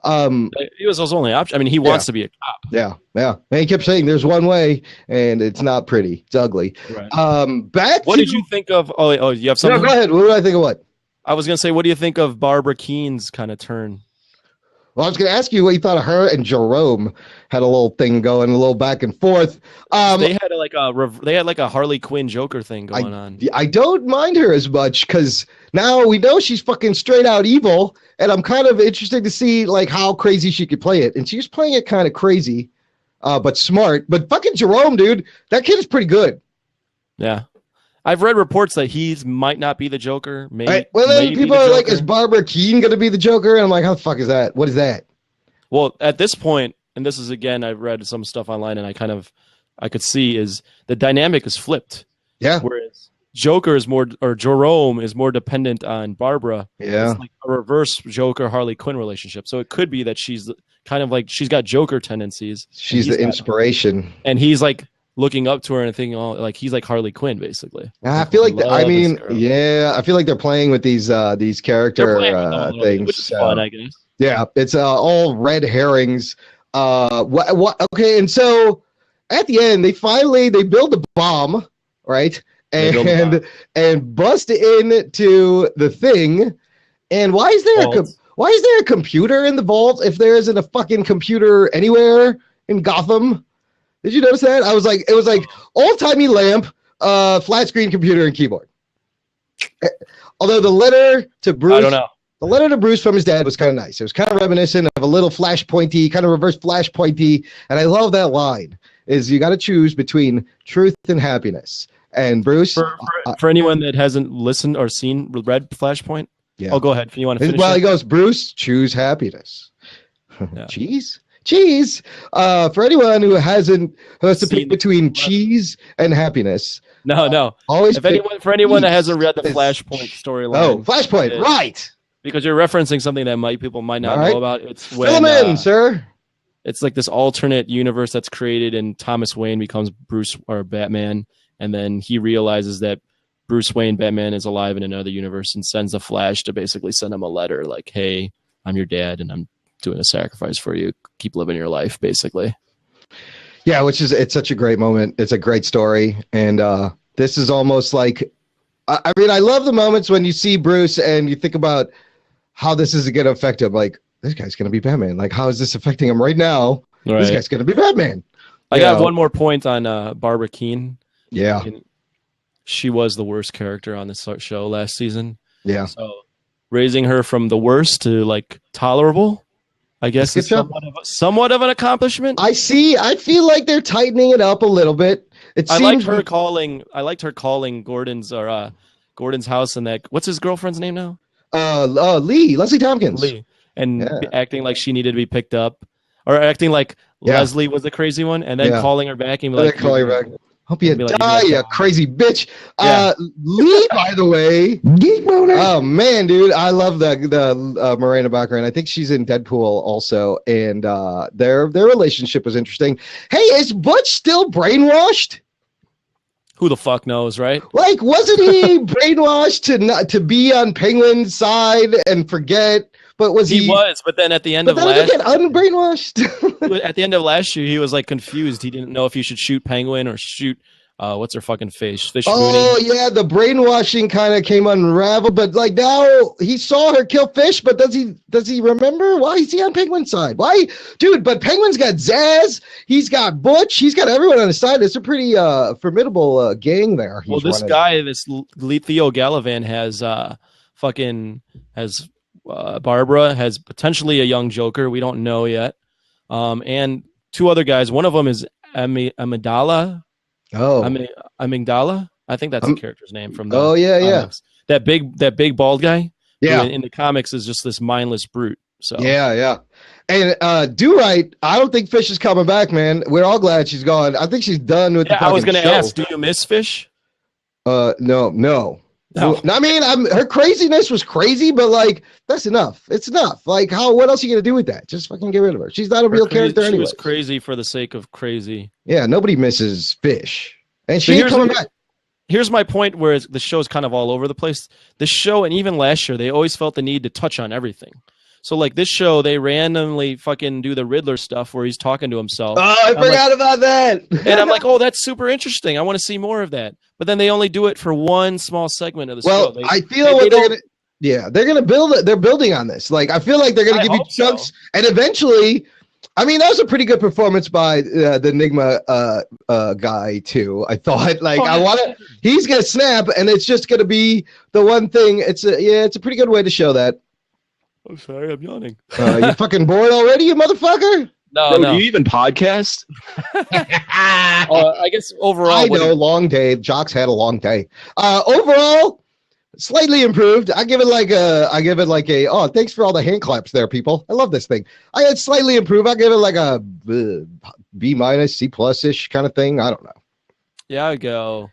he was his only option. I mean, he wants to be a cop. Yeah. And he kept saying there's one way, and it's not pretty. It's ugly. Right. What did you think of? Oh, you have something? No, go ahead. What do I think of what? I was going to say, what do you think of Barbara Keane's kind of turn? Well, I was going to ask you what you thought of her and Jerome had a little thing going, a little back and forth. They had like a Harley Quinn Joker thing going on. I don't mind her as much because now we know she's fucking straight out evil, and I'm kind of interested to see like how crazy she could play it. And she was playing it kind of crazy, but smart. But fucking Jerome, dude, that kid is pretty good. Yeah. I've read reports that he might not be the Joker. Maybe. Then people are like, is Barbara Keane going to be the Joker? And I'm like, how the fuck is that? What is that? Well, at this point, and this is, again, I've read some stuff online, and I could see is the dynamic is flipped. Yeah. Whereas Jerome is more dependent on Barbara. Yeah. It's like a reverse Joker Harley Quinn relationship. So it could be that she's kind of like, she's got Joker tendencies. She's the inspiration. And he's like, looking up to her and thinking, like he's like Harley Quinn, basically. I feel like I feel like they're playing with these character things. Which is fun, I guess. Yeah, it's all red herrings. Okay, and so at the end, they build a bomb, right? And bust into the thing. And why is there a computer in the vault if there isn't a fucking computer anywhere in Gotham? Did you notice that? It was like old-timey lamp, flat screen computer and keyboard. Although the letter to Bruce, I don't know. The letter to Bruce from his dad was kind of nice. It was kind of reminiscent of a little flashpointy, kind of reverse flashpointy. And I love that line is you got to choose between truth and happiness. And Bruce, for anyone that hasn't listened or read Flashpoint, oh, go ahead. You want to finish? Well, he goes, Bruce, choose happiness. Yeah. Cheese. For anyone who has to pick between cheese and happiness. No. For anyone that hasn't read the Flashpoint storyline. Oh, Flashpoint, right. Because you're referencing something that people might not know about. It's when fill them in, sir. It's like this alternate universe that's created, and Thomas Wayne becomes Bruce or Batman, and then he realizes that Bruce Wayne, Batman, is alive in another universe, and sends the Flash to basically send him a letter like, "Hey, I'm your dad, and I'm doing a sacrifice for you. Keep living your life," basically. Yeah, it's such a great moment. It's a great story. And this is almost like, I mean, I love the moments when you see Bruce and you think about how this is going to affect him. Like, this guy's going to be Batman. Like, how is this affecting him right now? Right. This guy's going to be Batman. I got one more point on Barbara Keane. Yeah. She was the worst character on this show last season. Yeah. So raising her from the worst to like tolerable, I guess it's somewhat of an accomplishment. I feel like they're tightening it up a little bit. I liked her calling Gordon's house and that. What's his girlfriend's name now? Leslie Tompkins. And acting like she needed to be picked up, or acting like Leslie was the crazy one, and then calling her back and be like, calling her back. Hope you die, you crazy bitch. Lee, by the way. Oh, man, dude. I love the Morena background. I think she's in Deadpool also. And their relationship was interesting. Hey, is Butch still brainwashed? Who the fuck knows, right? Like, wasn't he brainwashed to be on Penguin's side and forget? But was he? He was, but then at the end of last, unbrainwashed. At the end of last year, he was like confused. He didn't know if he should shoot Penguin or shoot what's her fucking face? Fish Oh Mooney. Yeah, the brainwashing kind of came unraveled. But like now he saw her kill Fish, but does he remember? Why is he on Penguin's side? Why, dude? But Penguin's got Zaz, he's got Butch, he's got everyone on his side. It's a pretty formidable gang there. Well, this guy, this Theo Gallivan has Barbara, has potentially a young Joker. We don't know yet. And two other guys. One of them is Amidala. Oh, Amygdala. I think that's the character's name from the. Oh yeah. That big bald guy. Yeah. In the comics is just this mindless brute. So yeah. And do right. I don't think Fish is coming back, man. We're all glad she's gone. I think she's done with. Yeah, I was going to ask. Do you miss Fish? No. I mean, her craziness was crazy, but like that's enough. It's enough. Like, what else are you gonna do with that? Just fucking get rid of her. She's not a real character anyway. She was crazy for the sake of crazy. Yeah, nobody misses Fish, and she ain't coming back. Here's my point, where the show's kind of all over the place. This show, and even last year, they always felt the need to touch on everything. So like this show, they randomly fucking do the Riddler stuff where he's talking to himself. Oh, I forgot about that. And I'm like, oh, that's super interesting. I want to see more of that. But then they only do it for one small segment of the show. Well, I feel they're gonna build it. They're building on this. Like I feel like they're gonna give you chunks, and eventually, I mean, that was a pretty good performance by the Enigma guy too. I thought, like, he's gonna snap, and it's just gonna be the one thing. It's a pretty good way to show that. I'm sorry, I'm yawning. You fucking bored already, you motherfucker? No. Do you even podcast? I guess overall, I know, long day. Jocks had a long day. Overall, slightly improved. I give it like a. Oh, thanks for all the hand claps there, people. I love this thing. I had slightly improved. I give it like a B-, C+-ish kind of thing. I don't know. Yeah, I go.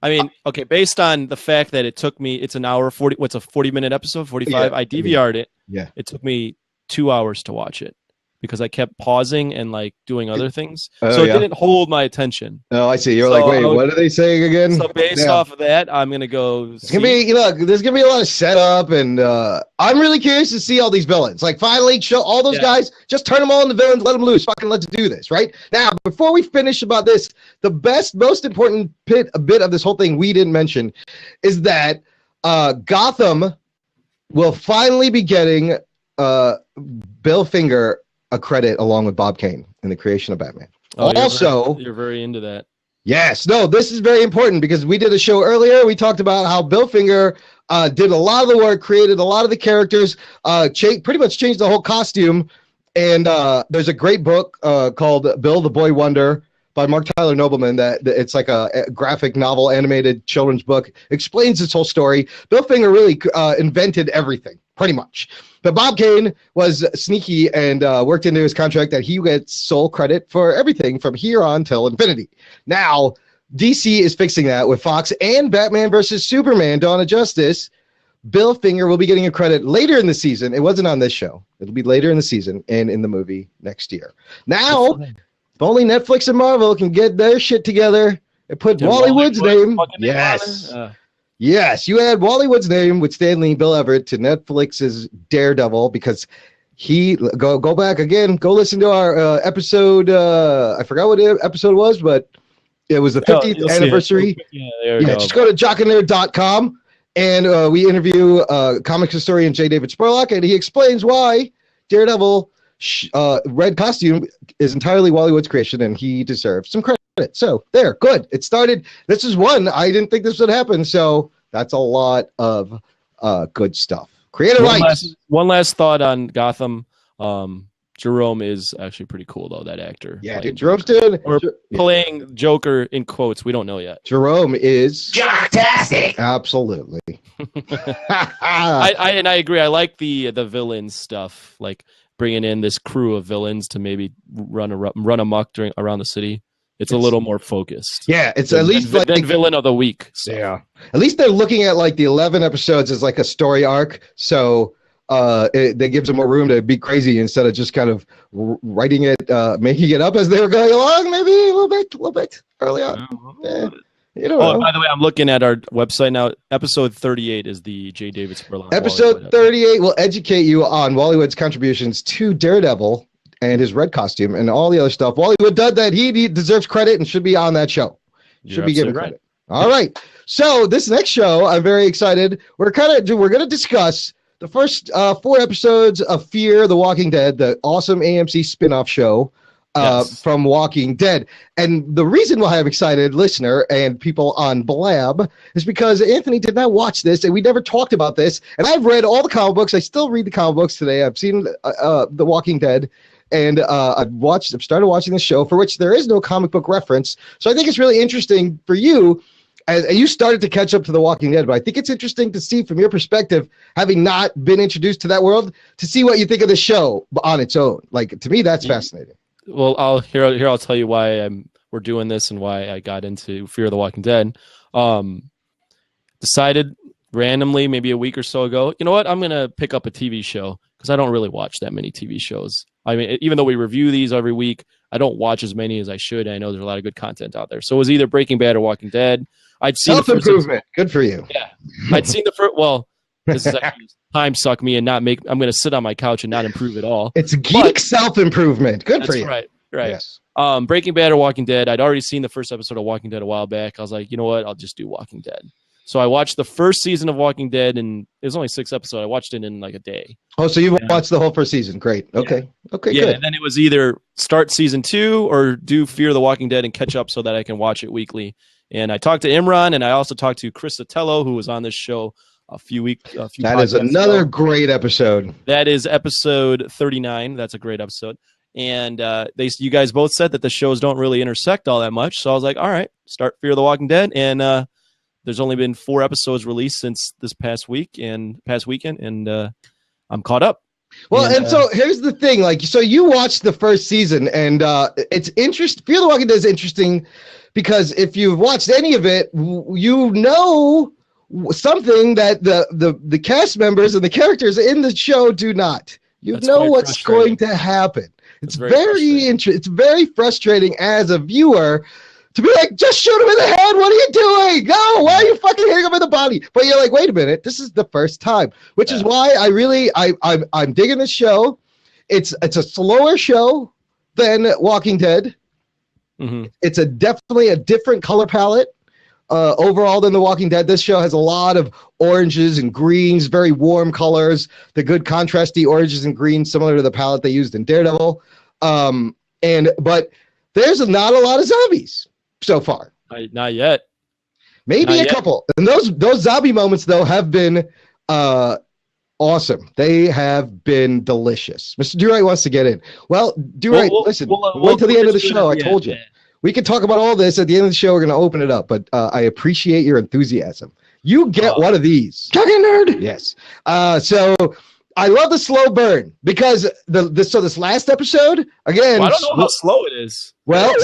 I mean, okay, based on the fact that it took me, it's an hour 40. What's a 40-minute episode? 45. Yeah, I DVR'd it. Yeah. It took me 2 hours to watch it because I kept pausing and like doing other things. So it didn't hold my attention. Oh, I see. You're like, wait, what are they saying again? So based off of that, I'm gonna go. There's gonna be a lot of setup, and I'm really curious to see all these villains. Like, finally, show all those guys. Just turn them all into villains. Let them loose. Fucking let's do this, right? Now, before we finish about this, the most important bit of this whole thing we didn't mention is that Gotham will finally be getting Bill Finger a credit along with Bob Kane in the creation of Batman. Also, you're very into that. Yes. No, this is very important because we did a show earlier. We talked about how Bill Finger did a lot of the work, created a lot of the characters, pretty much changed the whole costume. And there's a great book called Bill the Boy Wonder by Mark Tyler Nobleman that it's like a graphic novel, animated children's book, explains this whole story. Bill Finger really invented everything, pretty much. But Bob Kane was sneaky and worked into his contract that he gets sole credit for everything from here on till infinity. Now, DC is fixing that with Fox and Batman versus Superman, Dawn of Justice. Bill Finger will be getting a credit later in the season. It wasn't on this show. It'll be later in the season and in the movie next year. Now, if only Netflix and Marvel can get their shit together and put Wally Wood's name. Yes. Yes, you add Wally Wood's name with Stan Lee and Bill Everett to Netflix's Daredevil because he go back again. Go listen to our episode. I forgot what episode it was, but it was the 50th anniversary. Just go to jockandnerd.com and we interview comics historian J. David Spurlock, and he explains why Daredevil red costume is entirely Wally Wood's creation, and he deserves some credit. So there, good. It started. This is one. I didn't think this would happen. So that's a lot of good stuff. Creative rights. One last thought on Gotham. Jerome is actually pretty cool though. That actor. Yeah, dude, Jerome's doing. Or playing Joker in quotes. We don't know yet. Jerome is fantastic. Absolutely. I agree. I like the villain stuff, like bringing in this crew of villains to maybe run amok around the city. It's a little more focused. Yeah, it's at least like villain of the week. So. Yeah, at least they're looking at like the 11 episodes as like a story arc. So that gives them more room to be crazy instead of just kind of writing it, making it up as they were going along. Maybe a little bit early on. You don't know. By the way, I'm looking at our website now. Episode 38 is the J. David Spurlock. Episode 38 will educate you on Wallywood's contributions to Daredevil and his red costume and all the other stuff. Wallywood did that. He deserves credit and should be on that show. Should be given credit. All right. So this next show, I'm very excited. We're going to discuss the first 4 episodes of Fear the Walking Dead, the awesome AMC spin-off show. From Walking Dead. And the reason why I'm excited, listener and people on Blab, is because Anthony did not watch this and we never talked about this. And I've read all the comic books. I still read the comic books today. I've seen The Walking Dead. And I've started watching the show for which there is no comic book reference. So I think it's really interesting for you. And you started to catch up to The Walking Dead, but I think it's interesting to see from your perspective, having not been introduced to that world, to see what you think of the show on its own. Like, to me, that's fascinating. Well, I'll tell you why we're doing this and why I got into Fear the Walking Dead. Decided randomly, maybe a week or so ago, you know what? I'm going to pick up a TV show because I don't really watch that many TV shows. I mean, even though we review these every week, I don't watch as many as I should. I know there's a lot of good content out there. So it was either Breaking Bad or Walking Dead. I'd seen self-improvement. Good for you. Yeah. I'd seen the first, well, this is actually time suck me and I'm going to sit on my couch and not improve at all. It's geek self-improvement. Good for you. Right. Yes. Breaking Bad or Walking Dead. I'd already seen the first episode of Walking Dead a while back. I was like, you know what? I'll just do Walking Dead. So I watched the first season of Walking Dead, and it was only 6 episodes. I watched it in like a day. Oh, so you've watched the whole first season. Great. Okay. Yeah. Okay, yeah, good. And then it was either start season 2 or do Fear the Walking Dead and catch up so that I can watch it weekly. And I talked to Imran, and I also talked to Chris Sotelo, who was on this show a few That is another great episode. That is episode 39. That's a great episode. And you guys both said that the shows don't really intersect all that much. So I was like, all right, start Fear the Walking Dead. And there's only been 4 episodes released since this past weekend, and I'm caught up. Well, and so here's the thing, like, so you watched the first season, and it's interesting. Fear the Walking Dead is interesting because if you've watched any of it, you know something that the cast members and the characters in the show do not. You know what's going to happen. It's very frustrating as a viewer to be like, just shoot him in the head. What are you doing? No, why are you fucking hitting him in the body? But you're like, wait a minute, this is the first time, which is why I'm digging this show. It's a slower show than Walking Dead. Mm-hmm. It's definitely a different color palette overall than The Walking Dead. This show has a lot of oranges and greens, very warm colors, the good contrasty oranges and greens, similar to the palette they used in Daredevil. But there's not a lot of zombies so far. Not yet. Maybe a couple. And those zombie moments, though, have been awesome. They have been delicious. Mr. Durite wants to get in. Well, Durite, listen, wait till the end of the show. I told you. We can talk about all this at the end of the show. We're going to open it up, but I appreciate your enthusiasm. You get one of these. Talking nerd. Yes. So I love the slow burn because this last episode, again. Well, I don't know how slow it is. Well,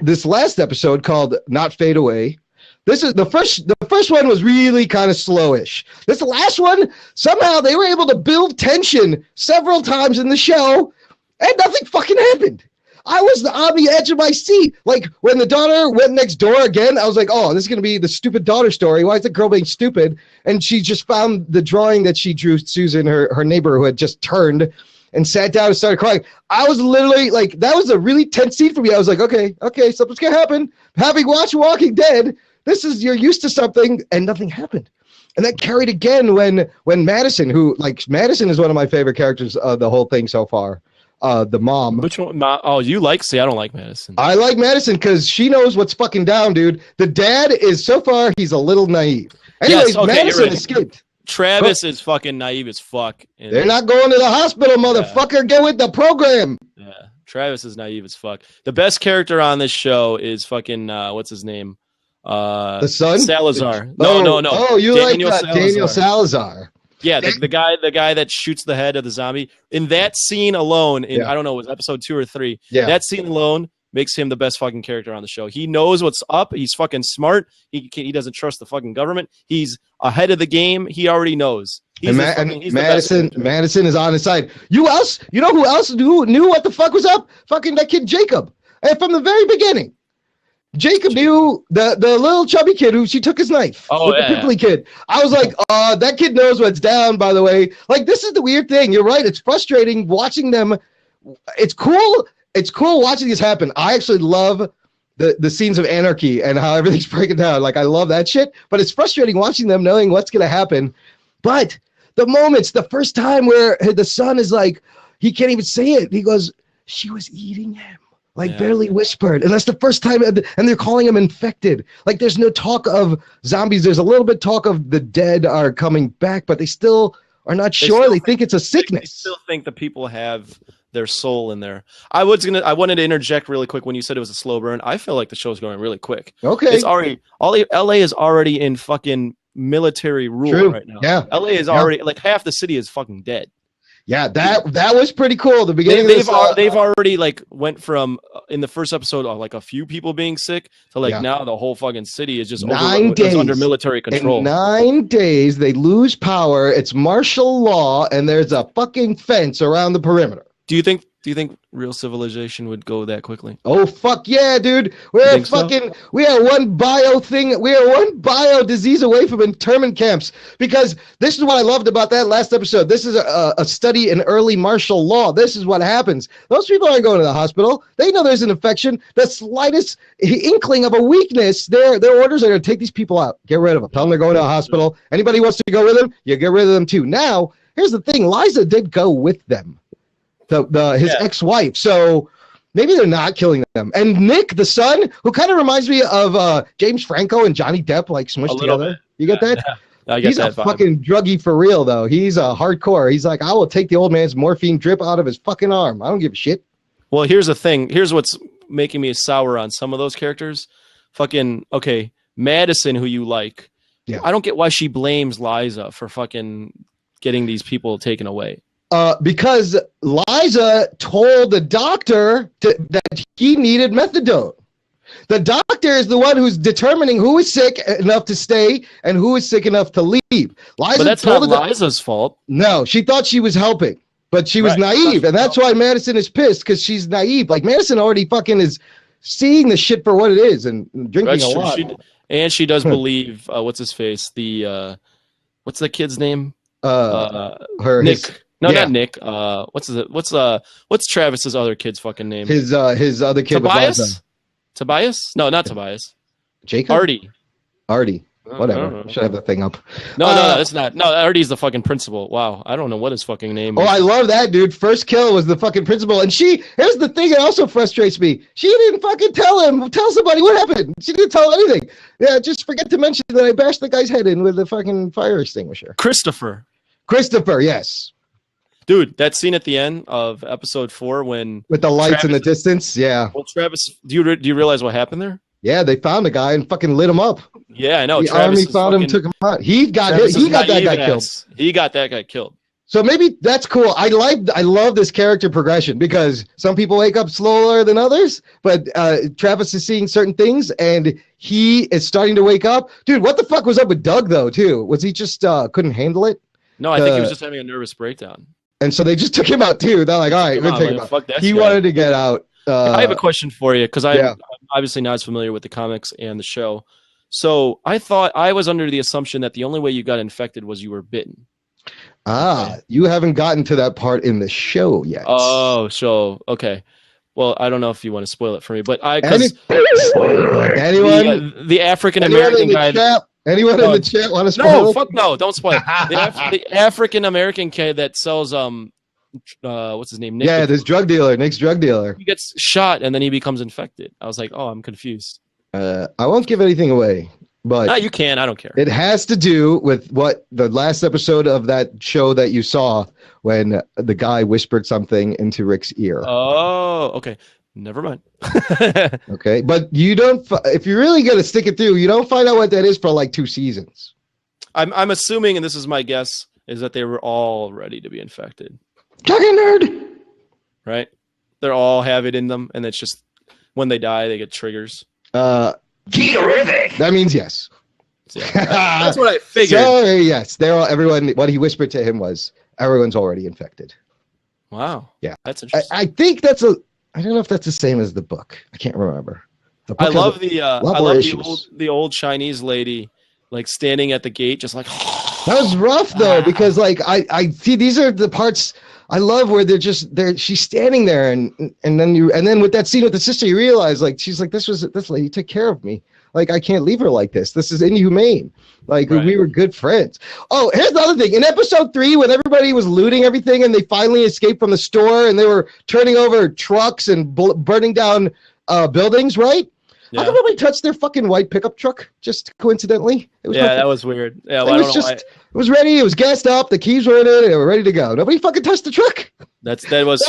this last episode called Not Fade Away. This is the first one was really kind of slowish. This last one, somehow they were able to build tension several times in the show and nothing fucking happened. I was on the edge of my seat. Like, when the daughter went next door again, I was like, oh, this is going to be the stupid daughter story. Why is the girl being stupid? And she just found the drawing that she drew Susan, her neighbor, who had just turned, and sat down and started crying. I was literally like, that was a really tense scene for me. I was like, okay, something's going to happen. Having watched Walking Dead, you're used to something, and nothing happened. And that carried again when Madison, Madison is one of my favorite characters of the whole thing so far. The mom. Which one? Oh, you like? See, I don't like Madison. I like Madison because she knows what's fucking down, dude. The dad is, so far, he's a little naive. Anyways, yes, Madison escaped. Travis is fucking naive as fuck. They're not going to the hospital, motherfucker. Yeah. Get with the program. Yeah, Travis is naive as fuck. The best character on this show is fucking what's his name? The son? Salazar. No. Oh, you Daniel like Daniel Salazar. Yeah, the guy that shoots the head of the zombie. In that scene alone, I don't know, it was episode 2 or 3. Yeah. That scene alone makes him the best fucking character on the show. He knows what's up. He's fucking smart. He doesn't trust the fucking government. He's ahead of the game. He already knows. Madison is on his side. You know who else knew what the fuck was up? Fucking that kid Jacob. And from the very beginning. Jacob knew the little chubby kid who she took his knife. Oh, the pimply kid. I was like, that kid knows what's down, by the way. Like, this is the weird thing. You're right. It's frustrating watching them. It's cool. It's cool watching this happen. I actually love the scenes of anarchy and how everything's breaking down. Like, I love that shit. But it's frustrating watching them knowing what's going to happen. But the moments, the first time where the son is like, he can't even say it. He goes, she was eating him. Like, barely whispered. And that's the first time. And they're calling him infected. Like, there's no talk of zombies. There's a little bit talk of the dead are coming back, but they still are not sure. They think it's a sickness. They still think the people have their soul in there. I wanted to interject really quick when you said it was a slow burn. I feel like the show's going really quick. Okay. It's already, LA is already in fucking military rule right now. Yeah. LA is already, like, half the city is fucking dead. Yeah, that was pretty cool. The beginning they've already like went from in the first episode like a few people being sick to like now the whole fucking city is just 9 days under military control. In 9 days, they lose power. It's martial law, and there's a fucking fence around the perimeter. Do you think real civilization would go that quickly? Oh fuck yeah, dude! We are one bio disease away from internment camps. Because this is what I loved about that last episode. This is a study in early martial law. This is what happens. Those people aren't going to the hospital. They know there's an infection. The slightest inkling of a weakness, their orders are to take these people out, get rid of them, tell them they're going to a hospital. Anybody wants to go with them, you get rid of them too. Now, here's the thing: Liza did go with them. His ex-wife, so maybe they're not killing them. And Nick, the son, who kind of reminds me of James Franco and Johnny Depp, like smushed together. Bit. You get that? I get He's that a vibe. fucking druggie for real, though. He's a hardcore. He's like, I will take the old man's morphine drip out of his fucking arm. I don't give a shit. Well, here's the thing. Here's what's making me sour on some of those characters. Okay, Madison, who you like. Yeah. I don't get why she blames Liza for fucking getting these people taken away. Because Liza told the doctor that he needed methadone. The doctor is the one who's determining who is sick enough to stay and who is sick enough to leave. Liza, but that's not Liza's fault. No, she thought she was helping, but she was naive, and that's why Madison is pissed, because she's naive. Like, Madison already fucking is seeing the shit for what it is and drinking a lot. She does believe what's his face? What's the kid's name? Nick. Not Nick. What's Travis's other kid's fucking name? His other kid. Tobias? Tobias? No, not Tobias. Jacob? Artie. Oh, Whatever. Should have the thing up. No, that's not. No, Artie's the fucking principal. Wow. I don't know what his fucking name is. Oh, I love that, dude. First kill was the fucking principal. And here's the thing that also frustrates me. She didn't fucking tell somebody what happened. She didn't tell anything. Yeah, just forget to mention that I bashed the guy's head in with the fucking fire extinguisher. Christopher, yes. Dude, that scene at the end of episode 4 when with the lights in the distance, yeah. Well, Travis, do you realize what happened there? Yeah, they found the guy and fucking lit him up. Yeah, I know. The army found him, took him out. He got that guy killed. He got that guy killed. So maybe that's cool. I love this character progression, because some people wake up slower than others, but Travis is seeing certain things and he is starting to wake up. Dude, what the fuck was up with Doug though, too? Was he just couldn't handle it? No, I think he was just having a nervous breakdown. And so they just took him out too. They're like, all right, we'll take him out. He wanted to get out. I have a question for you, because I'm obviously not as familiar with the comics and the show. So I thought I was under the assumption that the only way you got infected was you were bitten. You haven't gotten to that part in the show yet. Oh, so okay. Well, I don't know if you want to spoil it for me, but the African American guy. Anyone in the chat want to spoil? No, fuck no, don't spoil it. The African American kid that sells what's his name? Nick. Yeah, this drug dealer, Nick's drug dealer. He gets shot and then he becomes infected. I was like, oh, I'm confused. I won't give anything away, but you can. I don't care. It has to do with what the last episode of that show that you saw, when the guy whispered something into Rick's ear. Oh, okay. Never mind. Okay, but you don't. If you're really gonna stick it through, you don't find out what that is for like 2 seasons. I'm assuming, and this is my guess, is that they were all ready to be infected. Talking nerd. Right? They're all have it in them, and it's just when they die, they get triggers. Terrific. That means yes. So, yeah, that's what I figured. Sorry, yes. They're all. Everyone. What he whispered to him was, everyone's already infected. Wow. Yeah, that's interesting. I think that's a. I don't know if that's the same as the book. I can't remember. I love the old Chinese lady like standing at the gate, just like that was rough though, because like I see these are the parts I love where she's standing there and then with that scene with the sister, you realize like she's like this lady took care of me. Like I can't leave her like this. This is inhumane. Like we were good friends. Oh, here's the other thing. In episode 3, when everybody was looting everything and they finally escaped from the store and they were turning over trucks and burning down buildings, right? Yeah. How come nobody touched their fucking white pickup truck? Just coincidentally, that was weird. Yeah, well, it was ready. It was gassed up. The keys were in it. They were ready to go. Nobody fucking touched the truck. That was.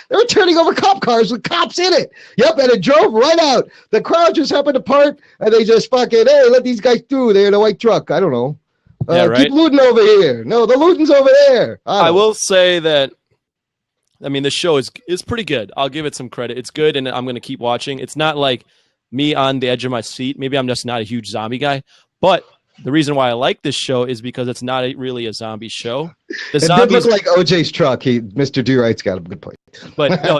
They were turning over cop cars with cops in it. Yep, and it drove right out. The crowd just happened to part, and they just fucking let these guys through. They're in a white truck. I don't know. Keep looting over here. No, the looting's over there. I will say that. I mean, the show is pretty good. I'll give it some credit. It's good, and I'm going to keep watching. It's not like me on the edge of my seat. Maybe I'm just not a huge zombie guy. But the reason why I like this show is because it's not really a zombie show. It did look like OJ's truck. Mr. Do-Right's got a good point. But no,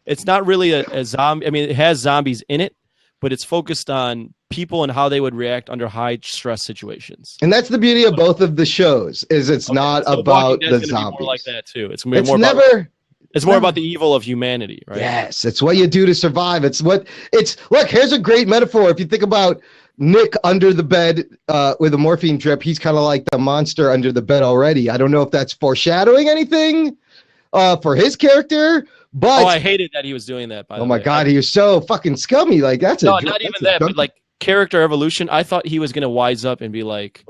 it's not really a zombie. I mean, it has zombies in it, but it's focused on people and how they would react under high stress situations. And that's the beauty of both of the shows is it's not about the zombies. Be more like that too. It's going to be more It's more about the evil of humanity, right? Yes, it's what you do to survive. Look, here's a great metaphor. If you think about Nick under the bed with a morphine drip, he's kind of like the monster under the bed already. I don't know if that's foreshadowing anything for his character, but I hated that he was doing that. By the way. Oh my God, he was so fucking scummy. Like not even that, but like character evolution. I thought he was gonna wise up and be like,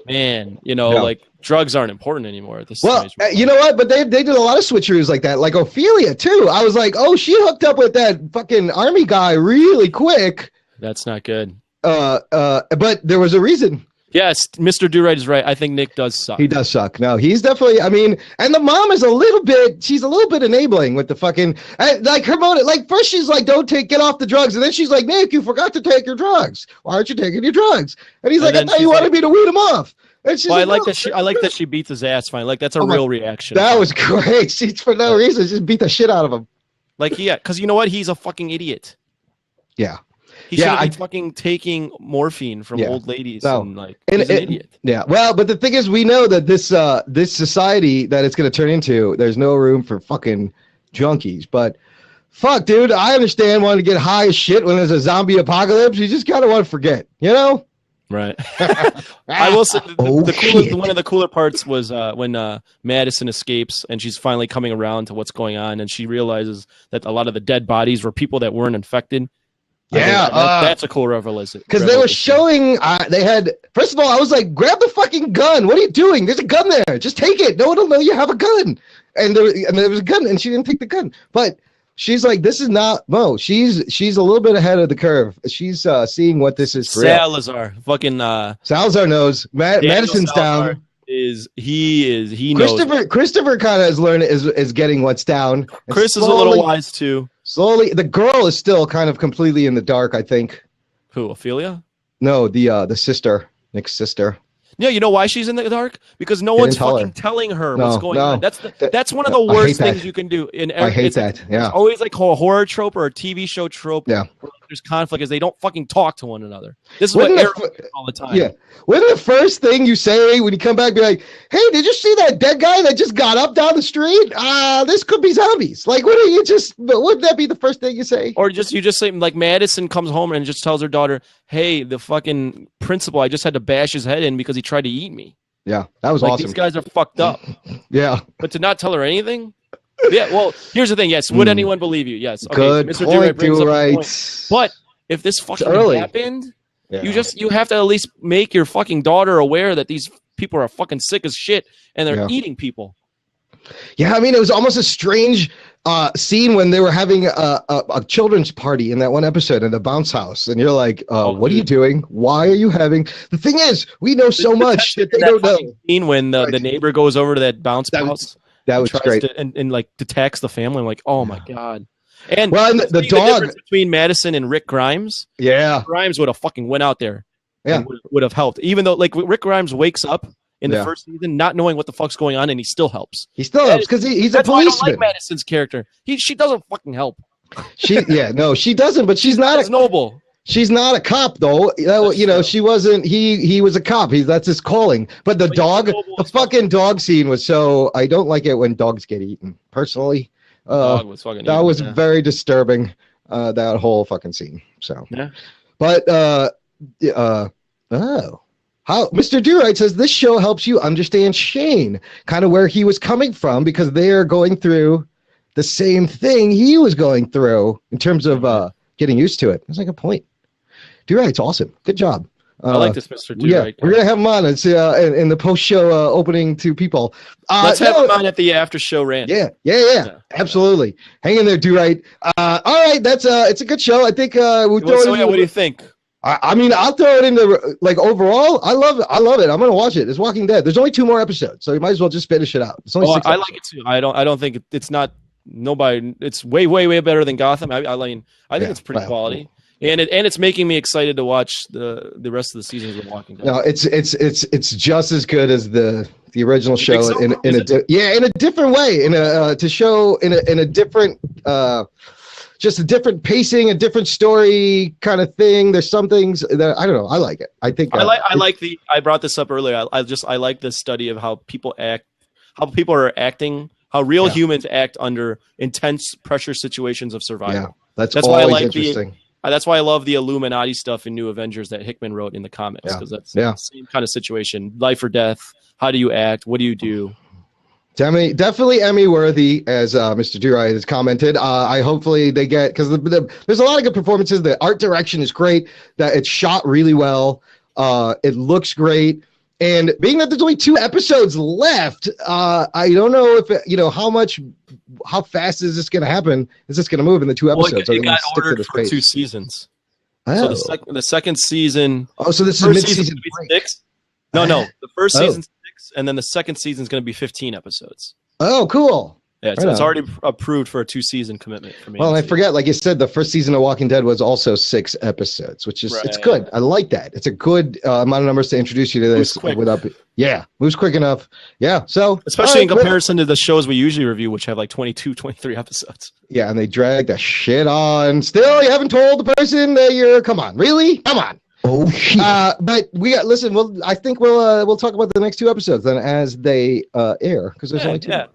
man, like drugs aren't important anymore at this stage. You know what? But they did a lot of switcheroos like that. Like Ophelia too. I was like, oh, she hooked up with that fucking army guy really quick. That's not good. But there was a reason. Yes, Mr. Do-Right is right. I think Nick does suck. He does suck. No, he's definitely, I mean, and the mom is she's a little bit enabling with the fucking, like her motive, like first she's like, get off the drugs. And then she's like, Nick, you forgot to take your drugs. Why aren't you taking your drugs? And he's like, I thought you wanted me to weed him off. And she's I like that she beats his ass fine. Like that's a real reaction. That was great. She's for no reason just beat the shit out of him. Like, because you know what? He's a fucking idiot. Yeah. He should be fucking taking morphine from old ladies and he's an idiot. Yeah. Well, but the thing is, we know that this society that it's going to turn into, there's no room for fucking junkies. But fuck, dude, I understand wanting to get high as shit when there's a zombie apocalypse. You just kind of want to forget, Right. I will say one of the cooler parts was when Madison escapes and she's finally coming around to what's going on, and she realizes that a lot of the dead bodies were people that weren't infected. Yeah, that's a cool revelation. Because they were showing, they had, first of all, I was like, grab the fucking gun. What are you doing? There's a gun there. Just take it. No one will know you have a gun. And there was a gun, and she didn't take the gun. But she's like, this is not, no, she's a little bit ahead of the curve. She's seeing what this is for Salazar. Real. Fucking. Salazar knows. Madison's Salazar down. He knows. Christopher kind of is getting what's down. Chris is a little wise too. Slowly, the girl is still kind of completely in the dark, I think. Who, Ophelia? No, the sister, Nick's sister. Yeah, you know why she's in the dark? Because no one's fucking telling her what's going on. That's one of the worst things you can do. I hate that. Yeah, it's always like a horror trope or a TV show trope. Yeah, where there's conflict is they don't fucking talk to one another. This is what Arrow does all the time. Yeah, when the first thing you say when you come back, be like, "Hey, did you see that dead guy that just got up down the street? This could be zombies." Like, wouldn't that be the first thing you say? Or you just say like Madison comes home and just tells her daughter, "Hey, the fucking principal, I just had to bash his head in because he tried to eat me." Yeah, that was awesome. These guys are fucked up. Yeah, but to not tell her anything. Yeah, well, here's the thing. Yes, would anyone believe you? Yes. Okay, good Mr. point. Brings up a point. But if this fucking happened, you have to at least make your fucking daughter aware that these people are fucking sick as shit and they're eating people. Yeah, I mean, it was almost a strange scene when they were having a children's party in that one episode in the bounce house, and you're like, what are you doing? Why are you having? The thing is, we know so much that they don't know. Scene when the neighbor goes over to that bounce house. That was great. And like detects the family. I'm like, oh my God. And the dog between Madison and Rick Grimes. Yeah. Grimes would have fucking went out there. Yeah. Would have helped. Even though like Rick Grimes wakes up in the first season, not knowing what the fuck's going on, and he still helps. He still helps because he's a policeman. I don't like Madison's character. She doesn't fucking help. She doesn't, but she's not noble. She's not a cop though. She wasn't. He was a cop. That's his calling. But the fucking dog scene was so. I don't like it when dogs get eaten. Personally, dog was fucking. That was very disturbing. That whole fucking scene. So, yeah. But how Mr. Durite says this show helps you understand Shane, kind of where he was coming from, because they are going through the same thing he was going through in terms of getting used to it. That's like a point. Durite's awesome. Good job. I like this, Mr. Durite. Yeah, we're gonna have him on. It's in the post-show opening to people. Let's have him on at the after-show rant. Yeah. Absolutely. Hang in there, Durite. All right, that's it's a good show. I think we'll throw it in. What do you think? I mean, I'll throw it into like overall. I love it. I'm gonna watch it. It's Walking Dead. There's only 2 more episodes, so you might as well just finish it out. It's only 6 I like it too. I don't think it's not nobody. It's way better than Gotham. I think it's pretty quality. And it's making me excited to watch the rest of the seasons of Walking Dead. No, it's just as good as the original show in a different way, in a different just a different pacing, a different story kind of thing. There's some things that I don't know. I like it. I think I brought this up earlier. I like the study of how people act, how people are acting, how real humans act under intense pressure situations of survival. Yeah, that's why I like interesting. That's why I love the Illuminati stuff in New Avengers that Hickman wrote in the comics, because that's the same kind of situation. Life or death. How do you act? What do you do? Definitely Emmy worthy, as Mr. Durite has commented. I hopefully they get, because there's a lot of good performances. The art direction is great. That it's shot really well. It looks great. And being that there's only 2 episodes left, I don't know if how fast is this going to happen? Is this going to move in the 2 episodes? It got ordered for 2 seasons. Oh. So the second season. Oh, so this is mid-season 6. No. The first season's 6, and then the second season is going to be 15 episodes. Oh, cool. Yeah, so it's already approved for a 2-season commitment for me. Well, I forget, like you said, the first season of Walking Dead was also 6 episodes, which is it's good. I like that. It's a good amount of numbers to introduce you to this without. Yeah, moves quick enough. Yeah, so especially in comparison to the shows we usually review, which have like 22, 23 episodes. Yeah, and they drag the shit on. Still, you haven't told the person that you're. Come on, really? Come on. Oh shit. But we got. Listen, I think we'll talk about the next 2 episodes then as they air, because there's only 2. Yeah.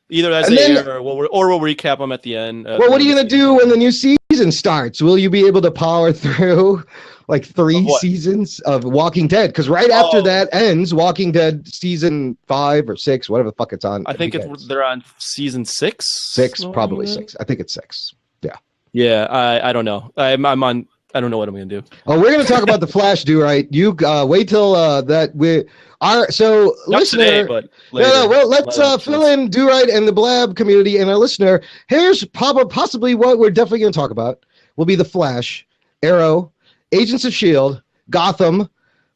Either as they air, or we'll recap them at the end. Well, what are you going to do when the new season starts? Will you be able to power through like 3 seasons of Walking Dead? Because right after that ends Walking Dead season 5 or 6, whatever the fuck it's on. I think they're on season 6. 6, probably 6. I think it's 6. Yeah. Yeah, I don't know. I'm on. I don't know what I'm going to do. Oh, we're going to talk about the Flash, Durite. You wait till that we are. So, not listener, today, but later. Well, let's fill in Durite and the Blab community and our listener. Here's possibly what we're definitely going to talk about. Will be the Flash, Arrow, Agents of S.H.I.E.L.D., Gotham,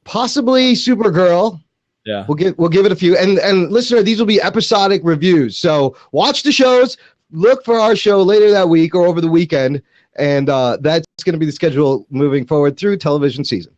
possibly Supergirl. Yeah, we'll give it a few. And listener, these will be episodic reviews. So watch the shows. Look for our show later that week or over the weekend. And that's going to be the schedule moving forward through television season.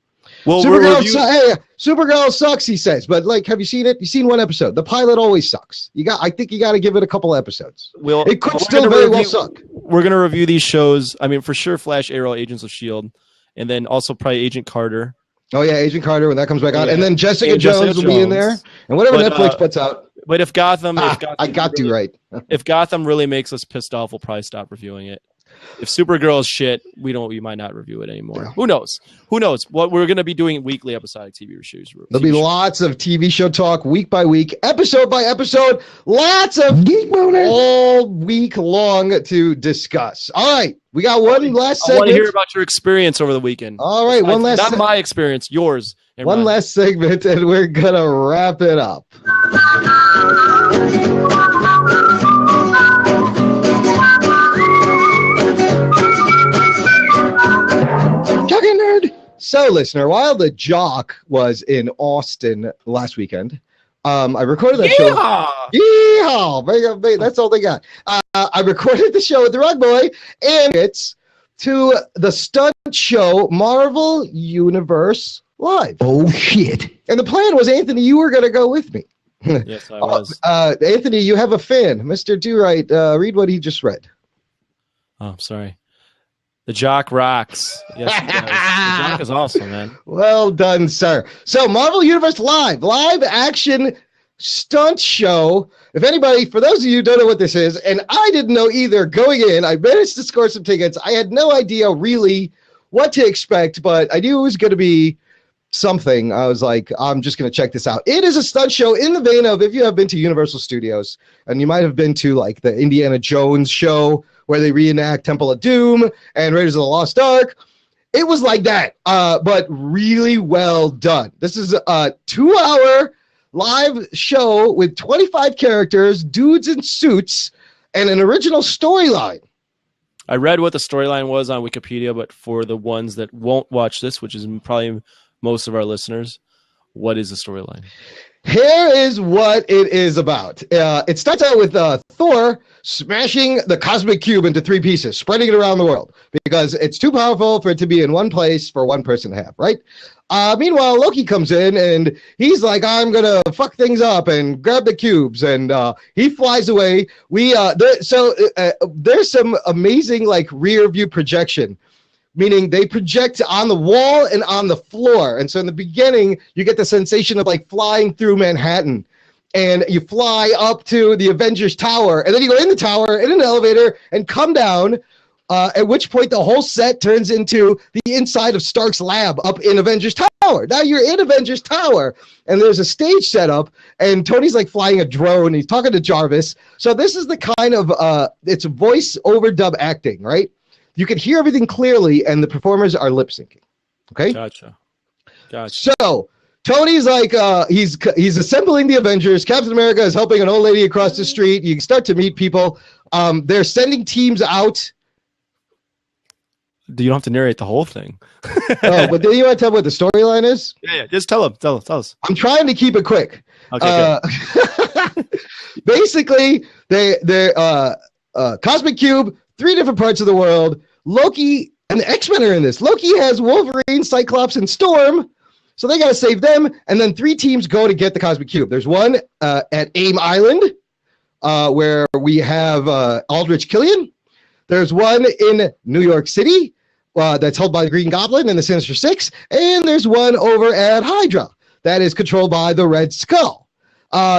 Well, Supergirl sucks, he says. But like, have you seen it? You've seen 1 episode. The pilot always sucks. I think you got to give it a couple episodes. It could still very well suck. We're going to review these shows. I mean, for sure, Flash, Arrow, Agents of S.H.I.E.L.D., and then also probably Agent Carter. Oh yeah, Agent Carter when that comes back on, and then Jessica Jones will be in there, and whatever Netflix puts out. But if Gotham, I got you right. If Gotham really makes us pissed off, we'll probably stop reviewing it. If Supergirl is shit, we might not review it anymore. Yeah. Who knows? What we're going to be doing weekly episodic TV reviews. There'll be lots of TV show talk week by week, episode by episode. Lots of geek bonus all week long to discuss. All right, we got one last segment. I want to hear about your experience over the weekend. All right, one last. Not my experience, yours. One last segment, and we're gonna wrap it up. Nerd. So, listener, while the Jock was in Austin last weekend, I recorded that show. Yeehaw! That's all they got. I recorded the show with the Rug Boy, and it's to the stunt show Marvel Universe Live. Oh, shit. And the plan was, Anthony, you were going to go with me. Yes, I was. Anthony, you have a fan. Mr. Durite, read what he just read. Oh, sorry. The Jock rocks. Yes, he does. The Jock is awesome, man. Well done, sir. So, Marvel Universe live action stunt show. If anybody, for those of you who don't know what this is, and I didn't know either going in, I managed to score some tickets. I had no idea really what to expect, but I knew it was going to be something. I was like, I'm just going to check this out. It is a stunt show in the vein of, if you have been to Universal Studios, and you might have been to like the Indiana Jones show where they reenact Temple of Doom and Raiders of the Lost Ark. It was like that, but really well done. This is a 2-hour live show with 25 characters, dudes in suits, and an original storyline. I read what the storyline was on Wikipedia, but for the ones that won't watch this, which is probably most of our listeners, what is the storyline? Here is what it is about. It starts out with Thor smashing the cosmic cube into 3 pieces, spreading it around the world because it's too powerful for it to be in one place for one person to have, right? Meanwhile, Loki comes in and he's like, I'm going to fuck things up and grab the cubes. And he flies away. There's some amazing like rear view projection, meaning they project on the wall and on the floor. And so in the beginning, you get the sensation of like flying through Manhattan. And you fly up to the Avengers Tower. And then you go in the tower, in an elevator, and come down. At which point the whole set turns into the inside of Stark's lab up in Avengers Tower. Now you're in Avengers Tower, and there's a stage set up, and Tony's like flying a drone. He's talking to Jarvis. So this is the kind of, it's voice overdub acting, right? You can hear everything clearly, and the performers are lip syncing. Okay? Gotcha. So Tony's like, he's assembling the Avengers. Captain America is helping an old lady across the street. You start to meet people. They're sending teams out. You don't have to narrate the whole thing. Oh, but then you want to tell what the storyline is? Yeah. Just tell us. I'm trying to keep it quick. Okay. Basically, they're Cosmic Cube, 3 different parts of the world. Loki and the X-Men are in this. Loki has Wolverine, Cyclops, and Storm. So they got to save them. And then 3 teams go to get the Cosmic Cube. There's one at AIM Island where we have Aldrich Killian. There's one in New York City that's held by the Green Goblin and the Sinister Six. And there's one over at Hydra that is controlled by the Red Skull.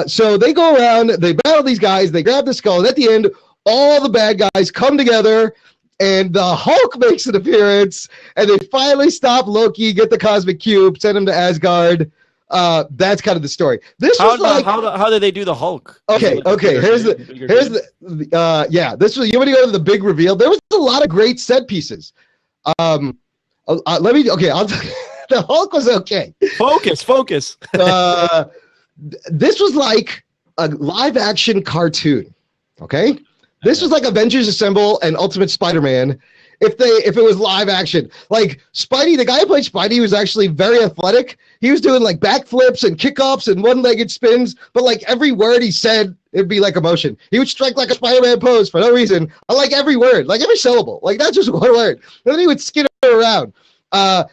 So they go around, they battle these guys, they grab the skull, and at the end, all the bad guys come together, and the Hulk makes an appearance, and they finally stop Loki, get the Cosmic Cube, send him to Asgard. That's kind of the story. This was like, how did they do the Hulk? Okay. Here's the this was, you want to go to the big reveal? There was a lot of great set pieces. The Hulk was okay. Focus. This was like a live action cartoon. Okay. This was like Avengers Assemble and Ultimate Spider-Man if it was live action. Like Spidey, the guy who played Spidey was actually very athletic. He was doing like backflips and kickoffs and one-legged spins, but like every word he said, it'd be like emotion. He would strike like a Spider-Man pose for no reason. I like every word, like every syllable, like not just one word. And then he would skitter around.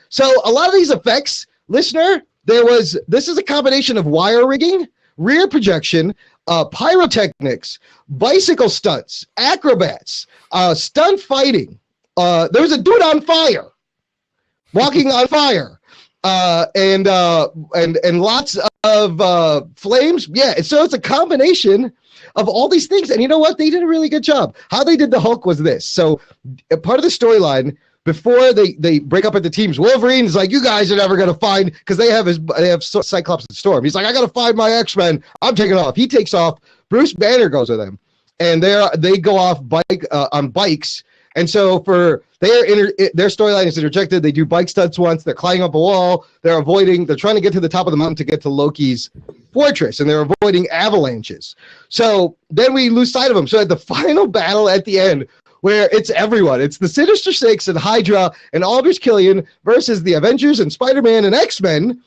So a lot of these effects, listener, this is a combination of wire rigging, rear projection, pyrotechnics, bicycle stunts, acrobats, stunt fighting. There was a dude on fire, walking on fire, and lots of flames. Yeah, so it's a combination of all these things. And you know what? They did a really good job. How they did the Hulk was this. So part of the storyline, before they break up into teams, Wolverine's like, you guys are never going to find, because they have Cyclops and Storm. He's like, I got to find my X-Men. I'm taking off. He takes off. Bruce Banner goes with him, and they go off on bikes. And so their storyline is interjected. They do bike stunts once. They're climbing up a wall. They're trying to get to the top of the mountain to get to Loki's fortress, and they're avoiding avalanches. So then we lose sight of them. So at the final battle at the end, where it's everyone, it's the Sinister Six and Hydra and Aldrich Killian versus the Avengers and Spider-Man and X-Men.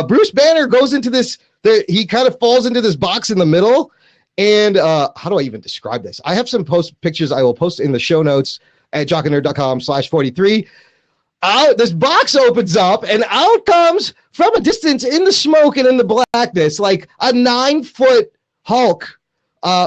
Bruce Banner goes into this, he kind of falls into this box in the middle. And how do I even describe this? I have some pictures I will post in the show notes at jockandnerd.com/43. This box opens up, and out comes, from a distance in the smoke and in the blackness, like a 9-foot Hulk,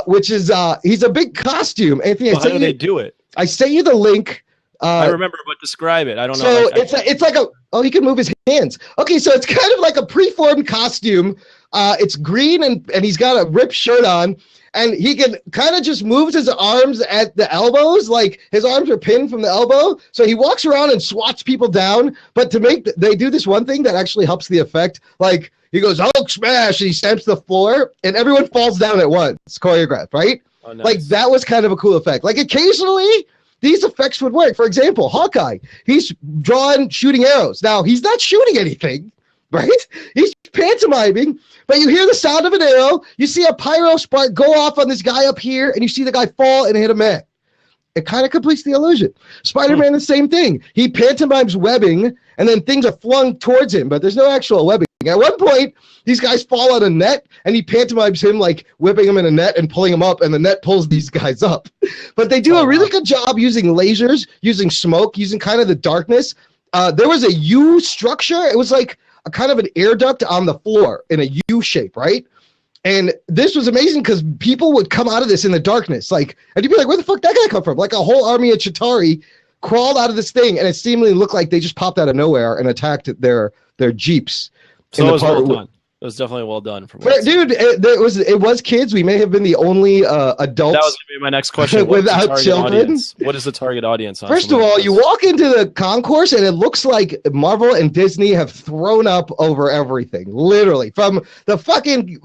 which is, he's a big costume. Anthony, how do they do it? I sent you the link. I remember, but describe it. I don't know. So it's like he can move his hands. Okay, so it's kind of like a preformed costume. It's green and he's got a ripped shirt on, and he can kind of just moves his arms at the elbows, like his arms are pinned from the elbow. So he walks around and swats people down. But they do this one thing that actually helps the effect. Like he goes Hulk smash, and he stamps the floor, and everyone falls down at once. It's choreographed, right? Oh, nice. Like that was kind of a cool effect. Like occasionally these effects would work. For example, Hawkeye, he's drawn shooting arrows. Now, he's not shooting anything, right? He's pantomiming, but you hear the sound of an arrow, you see a pyro spark go off on this guy up here, and you see the guy fall and hit a man. It kind of completes the illusion. Spider-Man, the same thing. He pantomimes webbing, and then things are flung towards him, but there's no actual webbing. At one point, these guys fall on a net, and he pantomimes him like whipping him in a net and pulling him up, and the net pulls these guys up. But they do a really good job using lasers, using smoke, using kind of the darkness. There was a U structure. It was like a kind of an air duct on the floor in a U shape, right? And this was amazing because people would come out of this in the darkness, and you'd be like, where the fuck that guy come from? Like a whole army of Chitauri crawled out of this thing, and it seemingly looked like they just popped out of nowhere and attacked their Jeeps. So it was well done. It was definitely well done. Dude, it was kids. We may have been the only adults. That was going to be my next question. Without children. Audience? What is the target audience? First of all, you walk into the concourse and it looks like Marvel and Disney have thrown up over everything. Literally, from the fucking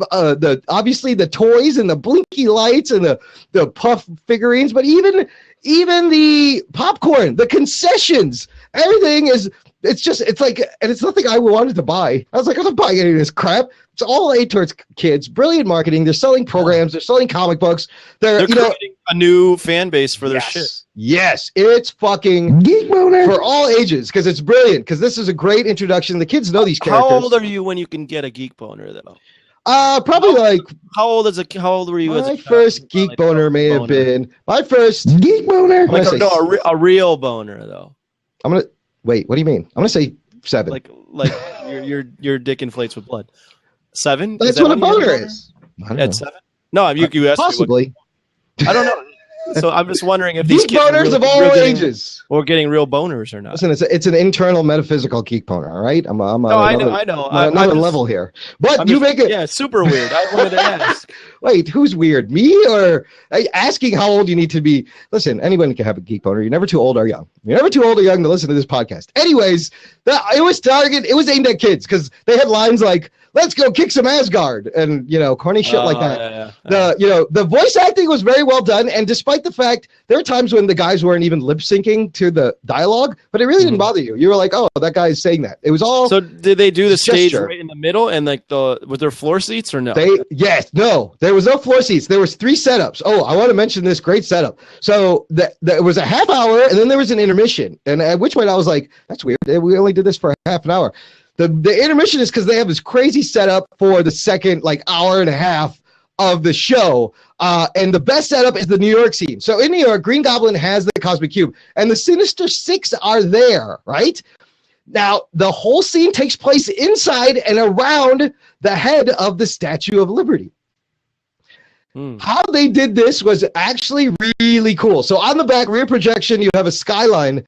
obviously the toys and the blinky lights and the puff figurines, but even the popcorn, the concessions, everything is. It's like, and it's nothing I wanted to buy. I was like, I'm not buying any of this crap. It's all aimed towards kids. Brilliant marketing. They're selling programs. They're selling comic books. They're creating a new fan base for their shit. Yes, it's fucking geek boner for all ages because it's brilliant. Because this is a great introduction. The kids know these characters. How old are you when you can get a geek boner though? Probably how old were you? My first geek boner may have been my first geek boner. A real boner though. Wait, what do you mean? I'm gonna say 7. Like your dick inflates with blood. 7? That's what a boner is. At 7? No, you asked possibly. I don't know. So I'm just wondering if these geek boners of all ages or getting real boners or not. Listen, it's an internal metaphysical geek boner. All right, I know. Another level here, but make it. Yeah, super weird. I wanted to ask. Wait, who's weird? Me or asking how old you need to be? Listen, anyone can have a geek boner. You're never too old or young. You're never too old or young to listen to this podcast. Anyways, it was aimed at kids because they had lines like, let's go kick some Asgard and corny shit like that. The voice acting was very well done, and despite the fact there were times when the guys weren't even lip syncing to the dialogue, but it really didn't bother you. You were like, oh, that guy is saying that. It was all. So did they do the stage right in the middle and with their floor seats or no? No, there was no floor seats. There was 3 setups. Oh, I want to mention this great setup. So it was a half hour, and then there was an intermission, and at which point I was like, that's weird. We only did this for half an hour. The intermission is because they have this crazy setup for the second hour and a half of the show. And the best setup is the New York scene. So in New York, Green Goblin has the Cosmic Cube, and the Sinister Six are there, right? Now, the whole scene takes place inside and around the head of the Statue of Liberty. How they did this was actually really cool. So on the back rear projection, you have a skyline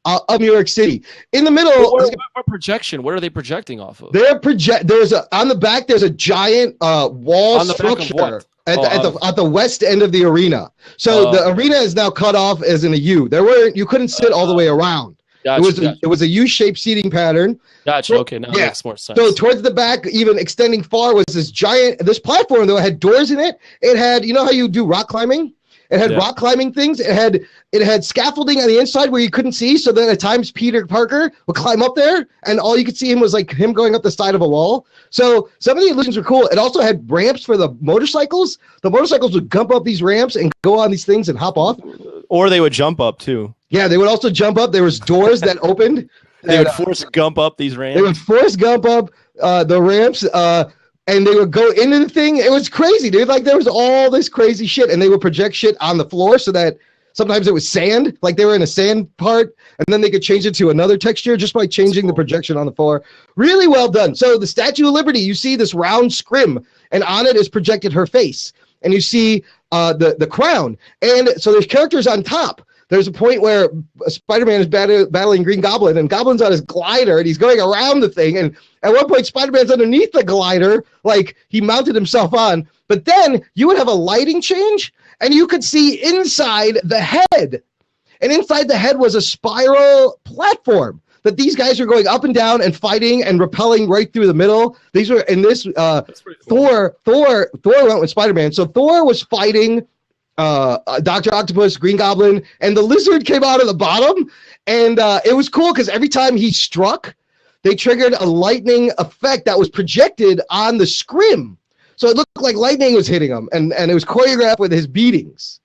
of New York City. In the middle, what projection? What are they projecting off of? On the back. There's a giant wall structure at the west end of the arena. So the arena is now cut off as in a U. You couldn't sit all the way around. Gotcha, it was a U-shaped seating pattern. Gotcha. Okay, now it makes more sense. So towards the back, even extending far, was this platform though. It had doors in it. It had, how you do rock climbing? It had rock climbing things. It had scaffolding on the inside where you couldn't see. So then at times Peter Parker would climb up there, and all you could see him was like him going up the side of a wall. So some of the illusions were cool. It also had ramps for the motorcycles. The motorcycles would gump up these ramps and go on these things and hop off. Or they would jump up too. Yeah, they would also jump up. There was doors that opened. They would force Gump up these ramps. They would force Gump up the ramps. And they would go into the thing. It was crazy, dude. There was all this crazy shit, and they would project shit on the floor so that sometimes it was sand, like they were in a sand part, and then they could change it to another texture just by changing the projection on the floor. Really well done. So the Statue of Liberty, you see this round scrim, and on it is projected her face, and you see the crown, and so there's characters on top. there's a point where Spider-Man is battling Green Goblin, and Goblin's on his glider, and he's going around the thing. And at one point, Spider-Man's underneath the glider, like he mounted himself on. But then you would have a lighting change, and you could see inside the head. And inside the head was a spiral platform that these guys were going up and down and fighting and repelling right through the middle. These were in this cool. Thor went with Spider-Man. So Thor was fighting Dr. Octopus, Green Goblin, and the lizard came out of the bottom. And it was cool because every time he struck, they triggered a lightning effect that was projected on the scrim. So it looked like lightning was hitting him, and it was choreographed with his beatings.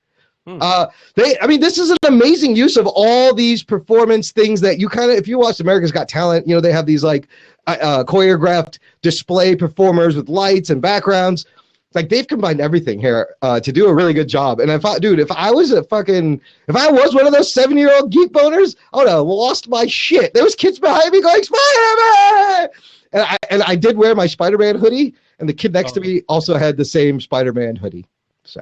This is an amazing use of all these performance things that you kind of, if you watch America's Got Talent, they have these like choreographed display performers with lights and backgrounds. Like they've combined everything here to do a really good job. And if I was one of those 7-year-old geek boners, I would have lost my shit. There was kids behind me going Spider-Man, and I did wear my Spider-Man hoodie, and the kid next to me also had the same Spider-Man hoodie. So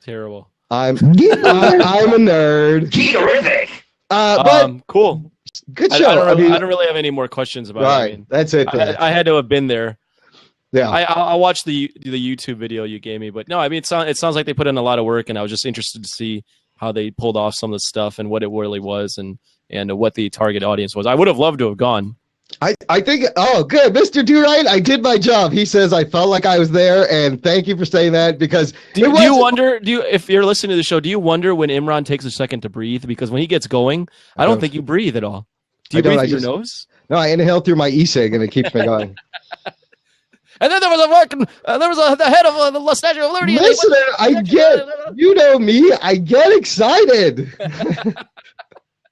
terrible. I'm a nerd. Geekerific. But cool. Good show. I don't really have any more questions about it. Right. That's it. I had to have been there. Yeah. I watched the YouTube video you gave me, but no, I mean, it sounds like they put in a lot of work, and I was just interested to see how they pulled off some of the stuff and what it really was and what the target audience was. I would have loved to have gone. I think, good. Mr. Do-Right, I did my job. He says, I felt like I was there, and thank you for saying that, because if you're listening to the show, do you wonder when Imran takes a second to breathe? Because when he gets going, I don't think you breathe at all. Do you breathe through your nose? No, I inhale through my e-cig, and it keeps me going. And then there was the head of the Statute of Liberty. Listener, you know me, I get excited.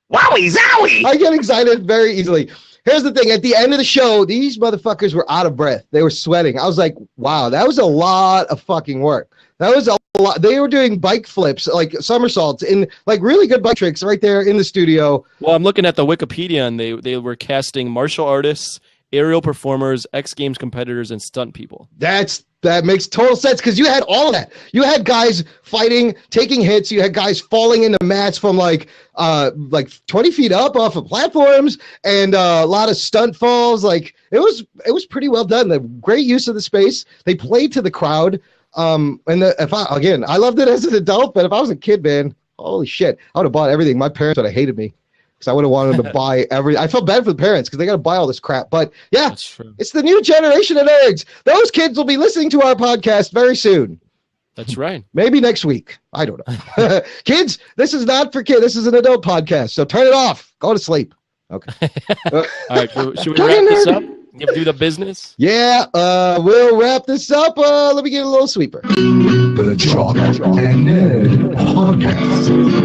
Wowie zowie! I get excited very easily. Here's the thing. At the end of the show, these motherfuckers were out of breath. They were sweating. I was like, wow, that was a lot of fucking work. That was a lot. They were doing bike flips, like somersaults, in like really good bike tricks right there in the studio. Well, I'm looking at the Wikipedia, and they were casting martial artists, aerial performers, X Games competitors, and stunt people. That makes total sense, because you had all of that. You had guys fighting, taking hits. You had guys falling into mats from like 20 feet up off of platforms, and a lot of stunt falls. Like it was pretty well done. The great use of the space. They played to the crowd. I loved it as an adult, but if I was a kid, man, holy shit, I would have bought everything. My parents would have hated me, because I would have wanted them to buy I felt bad for the parents, because they got to buy all this crap. But yeah, it's the new generation of nerds. Those kids will be listening to our podcast very soon. That's right. Maybe next week. I don't know. Kids, this is not for kids. This is an adult podcast. So turn it off. Go to sleep. Okay. All right. Should we wrap this up? Do the business? Yeah. We'll wrap this up. Let me get a little sweeper. The Jock and Nerd Podcast.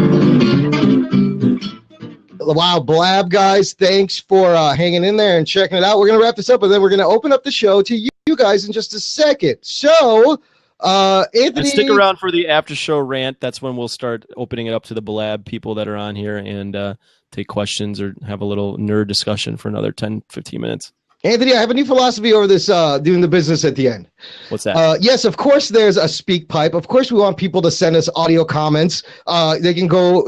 Wow, Blab guys, thanks for hanging in there and checking it out. We're going to wrap this up, and then we're going to open up the show to you guys in just a second. So, Anthony... And stick around for the after-show rant. That's when we'll start opening it up to the Blab people that are on here and take questions or have a little nerd discussion for another 10, 15 minutes. Anthony, I have a new philosophy over this doing the business at the end. What's that? Yes, of course, there's a speak pipe. Of course, we want people to send us audio comments. They can go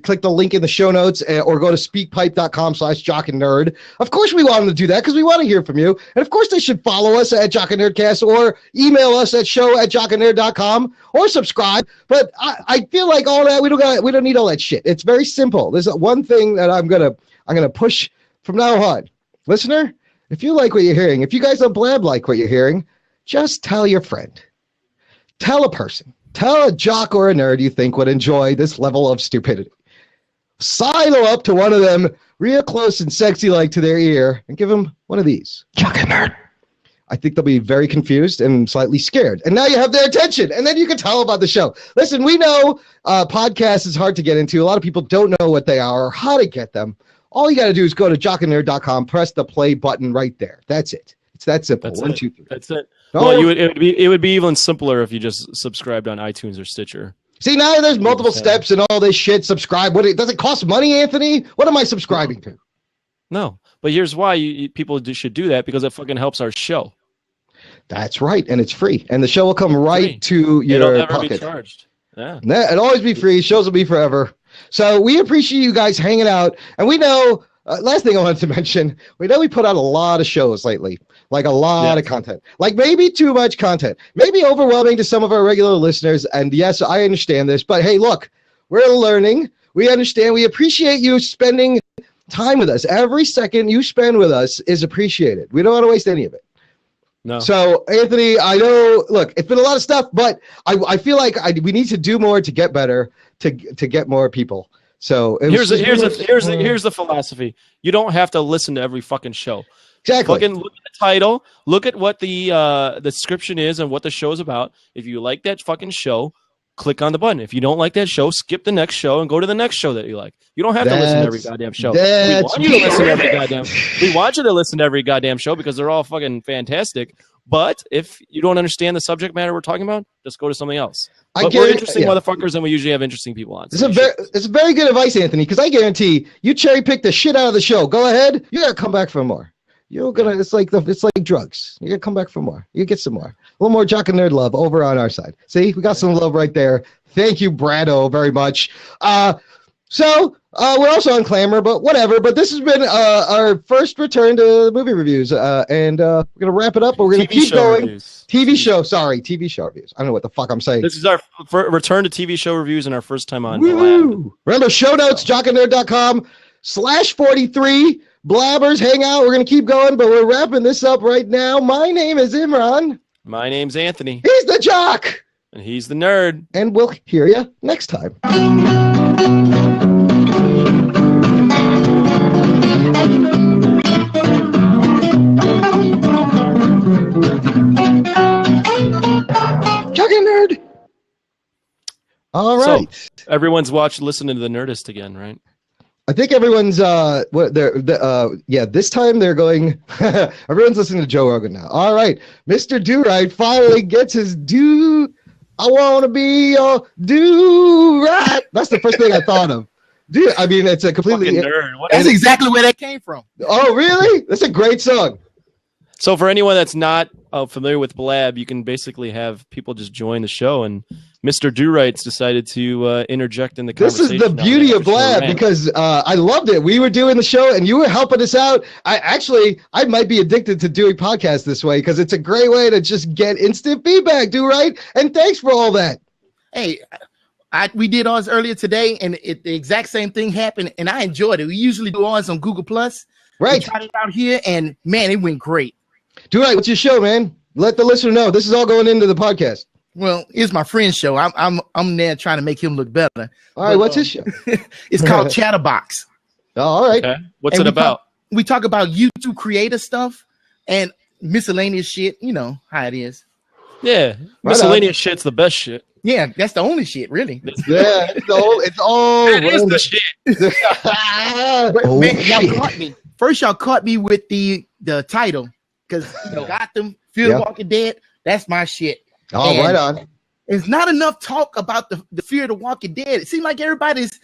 click the link in the show notes or go to speakpipe.com/jockandnerd. Of course, we want them to do that because we want to hear from you. And of course, they should follow us at Jock and Nerdcast or email us at show@jockandnerd.com or subscribe. But I feel like all that we don't need all that shit. It's very simple. There's one thing that I'm gonna push from now on, listener. If you like what you're hearing, if you guys on Blab like what you're hearing, just tell your friend. Tell a person. Tell a jock or a nerd you think would enjoy this level of stupidity. Silo up to one of them real close and sexy like to their ear and give them one of these. Jock and Nerd. I think they'll be very confused and slightly scared. And now you have their attention. And then you can tell about the show. Listen, we know podcasts is hard to get into. A lot of people don't know what they are or how to get them. All you got to do is go to jockandnerd.com, press the play button right there. That's it. It's that simple. That's 1, 2, 3. That's it. Well, it would be even simpler if you just subscribed on iTunes or Stitcher. See, now there's multiple steps and all this shit. Subscribe. Does it cost money, Anthony? What am I subscribing to? No, but here's why people should do that, because it fucking helps our show. That's right, and it's free, and the show will come right to your It'll never pocket. be charged. Yeah, It'll always be free. Shows will be forever. So we appreciate you guys hanging out. And we know, last thing I wanted to mention, we know we put out a lot of shows lately, like a lot of content, like maybe too much content, maybe overwhelming to some of our regular listeners. And yes, I understand this, but hey, look, we're learning. We understand. We appreciate you spending time with us. Every second you spend with us is appreciated. We don't want to waste any of it. No. So Anthony, I know, look, it's been a lot of stuff, but I feel like we need to do more to get better, to get more people. So here's the philosophy. You don't have to listen to every fucking show. Exactly. Fucking look at the title, look at what the description is and what the show is about. If you like that fucking show, click on the button. If you don't like that show, skip the next show and go to the next show that you like. You don't have to listen to every goddamn show. We want you to listen to every goddamn. We want you to listen to every goddamn show because they're all fucking fantastic. But if you don't understand the subject matter we're talking about, just go to something else. But we're interesting motherfuckers, and we usually have interesting people on. So it's very good advice, Anthony, because I guarantee you cherry pick the shit out of the show. Go ahead, you gotta come back for more. You're gonna. It's like drugs. You gotta come back for more. You get some more. A little more Jock and Nerd love over on our side. See, we got some love right there. Thank you, Brado, very much. So we're also on Clamor, but whatever. But this has been our first return to movie reviews, and we're gonna wrap it up. But we're gonna keep going. TV show reviews. I don't know what the fuck I'm saying. This is our return to TV show reviews and our first time on. Remember, show notes, jockandnerd.com/43. Blabbers, hang out. We're going to keep going, but we're wrapping this up right now. My name is Imran. My name's Anthony. He's the Jock. And he's the Nerd. And we'll hear you next time. Jock and Nerd. All right. So, everyone's listening to the Nerdist again, right? I think everyone's this time they're going everyone's listening to Joe Rogan now. All right. Mr. Do-Right finally gets his I want to be your do-right. That's the first thing I thought of. Dude, I mean, it's a completely nerd. That's exactly where that came from. Oh, really? That's a great song. So for anyone that's not familiar with Blab, you can basically have people just join the show, and Mr. Do-Right's decided to interject in the conversation. This is the beauty of Blab because I loved it. We were doing the show, and you were helping us out. I might be addicted to doing podcasts this way because it's a great way to just get instant feedback, Do-Right. And thanks for all that. Hey, we did ours earlier today, and the exact same thing happened, and I enjoyed it. We usually do ours on Google+. Right. We tried it out here, and, man, it went great. Do-Right, what's your show, man? Let the listener know. This is all going into the podcast. Well, it's my friend's show. I'm there trying to make him look better. All right, what's his show? It's called Chatterbox. Oh, all right. Okay. What's it about? We talk about YouTube creator stuff and miscellaneous shit. You know how it is. Yeah, miscellaneous shit's the best shit. Yeah, that's the only shit, really. Yeah, it's all that is the shit. But, man, y'all caught me. First, y'all caught me with the title because Gotham, Fear the Walking Dead. That's my shit. Oh, right on. There's not enough talk about the Fear of the Walking Dead. It seems like everybody's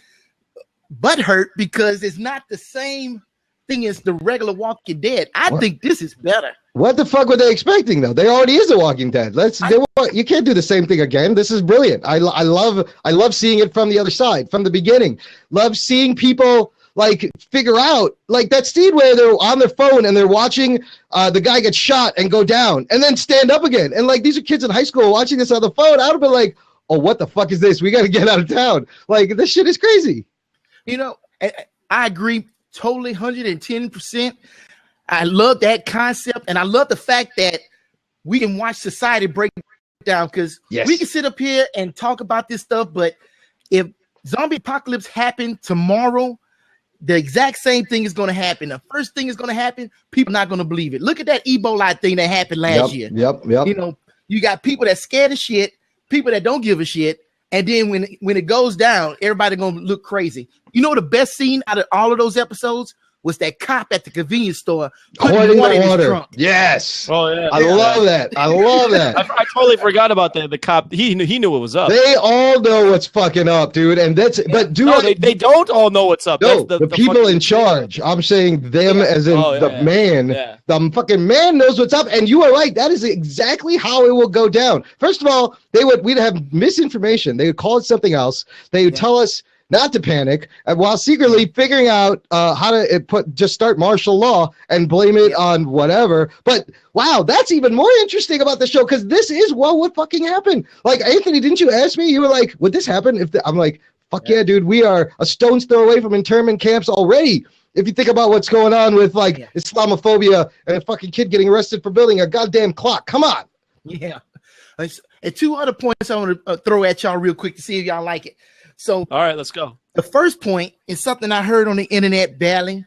butthurt because it's not the same thing as the regular Walking Dead. I think this is better. What the fuck were they expecting, though? There already is a Walking Dead. You can't do the same thing again. This is brilliant. I love seeing it from the other side, from the beginning. Love seeing people like figure out like that scene where they're on their phone and they're watching the guy get shot and go down and then stand up again. And like these are kids in high school watching this on the phone. I'd have been like, oh, what the fuck is this? We got to get out of town. Like this shit is crazy. You know, I agree totally 110%. I love that concept. And I love the fact that we can watch society break down because we can sit up here and talk about this stuff. But if zombie apocalypse happened tomorrow, the exact same thing is going to happen. The first thing is going to happen. People are not going to believe it. Look at that Ebola thing that happened last year. Yep. You know, you got people that scared of shit, people that don't give a shit. And then when it goes down, everybody going to look crazy. You know, the best scene out of all of those episodes was that cop at the convenience store putting water in his trunk. Yes. Oh yeah. I love that. I love that. I totally forgot about the cop. He knew what was up. They all know what's fucking up, dude. And but they don't all know what's up. No, the people in charge. I'm saying them as in the man. Yeah. The fucking man knows what's up. And you are right. That is exactly how it will go down. First of all, we'd have misinformation. They would call it something else. They would tell us not to panic, while secretly figuring out how to just start martial law and blame it on whatever. But wow, that's even more interesting about the show, because this is what fucking happened. Like, Anthony, didn't you ask me? You were like, would this happen? I'm like, fuck yeah, dude, we are a stone's throw away from internment camps already. If you think about what's going on with like Islamophobia and a fucking kid getting arrested for building a goddamn clock. Come on. Yeah. And two other points I want to throw at y'all real quick to see if y'all like it. So, all right, let's go. The first point is something I heard on the internet battling,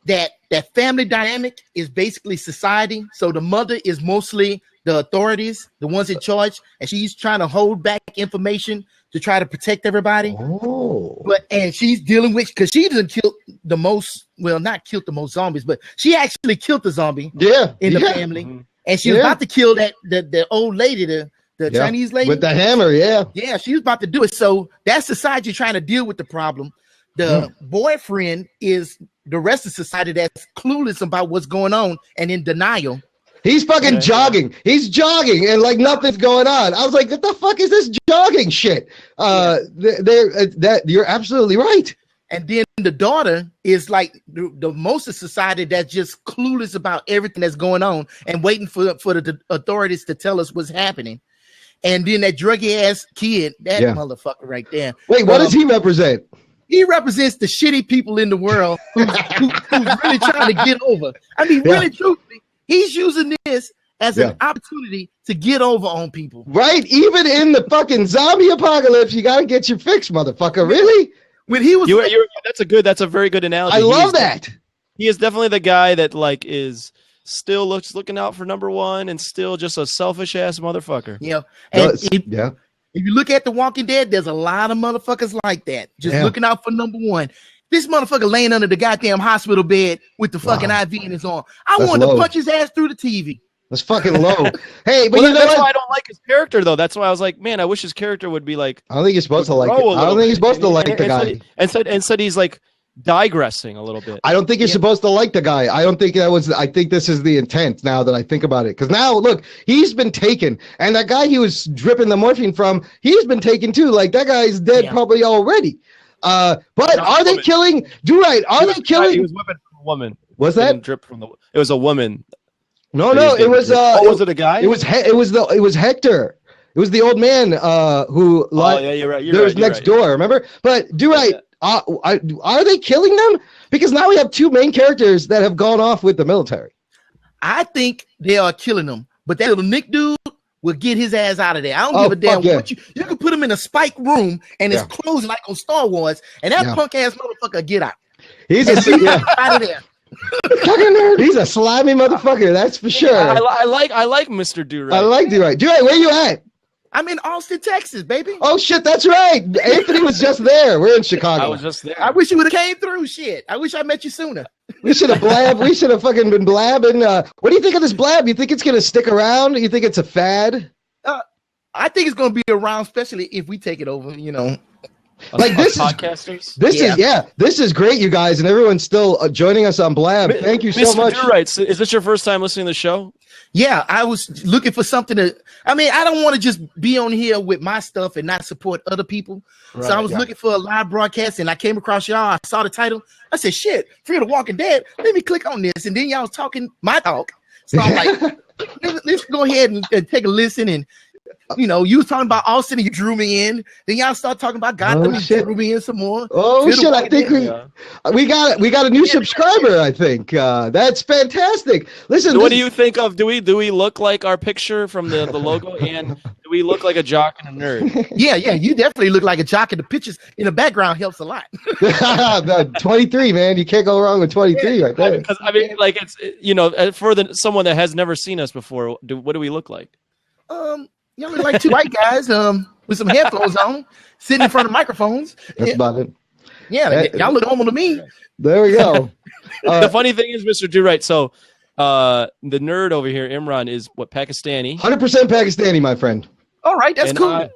that family dynamic is basically society. So the mother is mostly the authorities, the ones in charge, and she's trying to hold back information to try to protect everybody. Oh. And she's dealing with, because she doesn't kill the most, well, not killed the most zombies, but she actually killed the zombie in the family. Mm-hmm. And she was about to kill the old lady, the Chinese lady. With the hammer, Yeah, she was about to do it. So that's society trying to deal with the problem. The boyfriend is the rest of society that's clueless about what's going on and in denial. He's fucking jogging. He's jogging and like nothing's going on. I was like, what the fuck is this jogging shit? You're absolutely right. And then the daughter is like the most of society that's just clueless about everything that's going on and waiting for the authorities to tell us what's happening. And then that druggy ass kid, that motherfucker right there. Wait, what does he represent? He represents the shitty people in the world who's really trying to get over. I mean, really, truthfully, he's using this as an opportunity to get over on people. Right? Even in the fucking zombie apocalypse, you got to get your fix, motherfucker. Really? When he was, that's a very good analogy. I love that. He is definitely the guy that like is still looking out for number one and still just a selfish ass motherfucker. Yeah. And if you look at The Walking Dead, there's a lot of motherfuckers like that, just looking out for number one. This motherfucker laying under the goddamn hospital bed with the fucking IV in his arm. I wanted to punch his ass through the TV. That's fucking low. Hey, but that's why I don't like his character, though. That's why I was like, man, I wish his character would be like. I don't think he's supposed to like it. I don't think he's supposed to like the guy. And said he's like digressing a little bit. I don't think you're supposed to like the guy. I don't think that was. I think this is the intent. Now that I think about it, because now look, he's been taken, and that guy he was dripping the morphine from, he's been taken too. Like that guy's dead probably already. But are they killing? Are they killing? He was whipping from a woman. Was that drip from the? It was a woman. No, it was. Was it a guy? It was Hector. It was the old man who. You're right. There was next door. Remember? But are they killing them? Because now we have two main characters that have gone off with the military. I think they are killing them, but that little Nick dude will get his ass out of there. I don't give a damn what you can put him in a spike room and it's closed like on Star Wars, and that punk ass motherfucker get out. He's out of there. He's a slimy motherfucker, that's for sure. I like Mr. Do-Right. I like Do-Right. Do-Right, where you at? I'm in Austin, Texas, baby. Oh shit, that's right. Anthony was just there. We're in Chicago. I was just there. I wish you would have came through. Shit, I wish I met you sooner. We should have blabbed. We should have fucking been blabbing. What do you think of this blab? You think it's gonna stick around? You think it's a fad? I think it's gonna be around, especially if we take it over. You know. Like this podcasters. This is great, you guys, and everyone's still joining us on Blab. Thank you so much. You're right. So is this your first time listening to the show? Yeah, I was looking for something to. I mean, I don't want to just be on here with my stuff and not support other people. Right, so I was looking for a live broadcast, and I came across y'all. I saw the title. I said, "Shit, Fear the Walking Dead." Let me click on this, and then y'all was talking my talk. So I'm like, let's go ahead and take a listen. And you know, you was talking about Austin, and you drew me in. Then y'all start talking about Gotham, and drew me in some more. Oh shit! I think we got a new subscriber. I think that's fantastic. Listen, what do you think of? Do we look like our picture from the logo, and do we look like a jock and a nerd? Yeah, you definitely look like a jock, and the pictures in the background helps a lot. 23, man, you can't go wrong with 23 right there. Because I mean, like it's for someone that has never seen us before. What do we look like? You look like two white guys with some headphones on, sitting in front of microphones. That's about it. Yeah, y'all look normal to me. There we go. The funny thing is, Mr. Do-Right, so the nerd over here, Imran, is what, Pakistani? 100% Pakistani, my friend. All right, that's cool.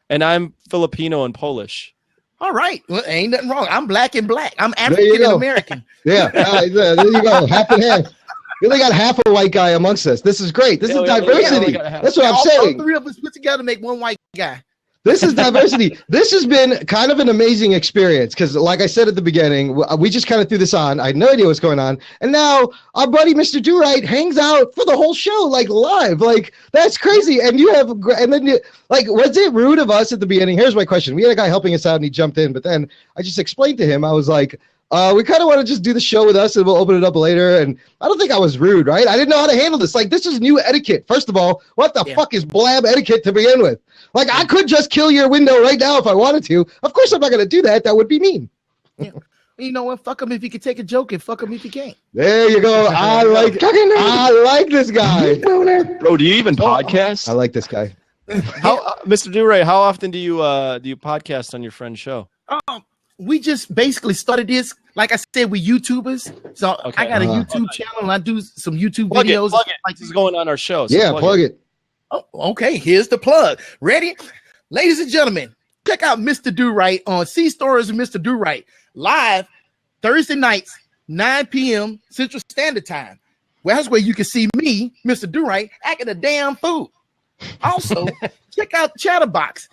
And I'm Filipino and Polish. All right, well, ain't nothing wrong. I'm black and black. I'm African and American. Yeah, there you go, half and half. We only got half a white guy amongst us. This is great. This is diversity. That's what I'm saying. All three of us put together make one white guy. This is diversity. This has been kind of an amazing experience because, like I said at the beginning, we just kind of threw this on. I had no idea what's going on, and now our buddy Mr. Do-Right hangs out for the whole show, like live. Like that's crazy. And you have, and then was it rude of us at the beginning? Here's my question: we had a guy helping us out, and he jumped in, but then I just explained to him. I was like, we kind of want to just do the show with us, and we'll open it up later. And I don't think I was rude, right? I didn't know how to handle this. Like, this is new etiquette. First of all, what the fuck is blab etiquette to begin with? Like, I could just kill your window right now if I wanted to. Of course, I'm not going to do that. That would be mean. Yeah. You know what? Fuck him if he can take a joke, and fuck him if he can't. There you go. I like this guy. Bro, do you even podcast? I like this guy. Mr. Do-Right, how often do you podcast on your friend's show? We just basically started this. Like I said, we YouTubers. So I got a YouTube channel, and I do some YouTube videos. Plug it. Like this is going on our show. So plug it. Oh, okay, here's the plug. Ready? Ladies and gentlemen, check out Mr. Do-Right on C Stories with Mr. Do-Right live Thursday nights, 9 p.m. Central Standard Time. Well, that's where you can see me, Mr. Do-Right, acting a damn fool. Also, check out Chatterbox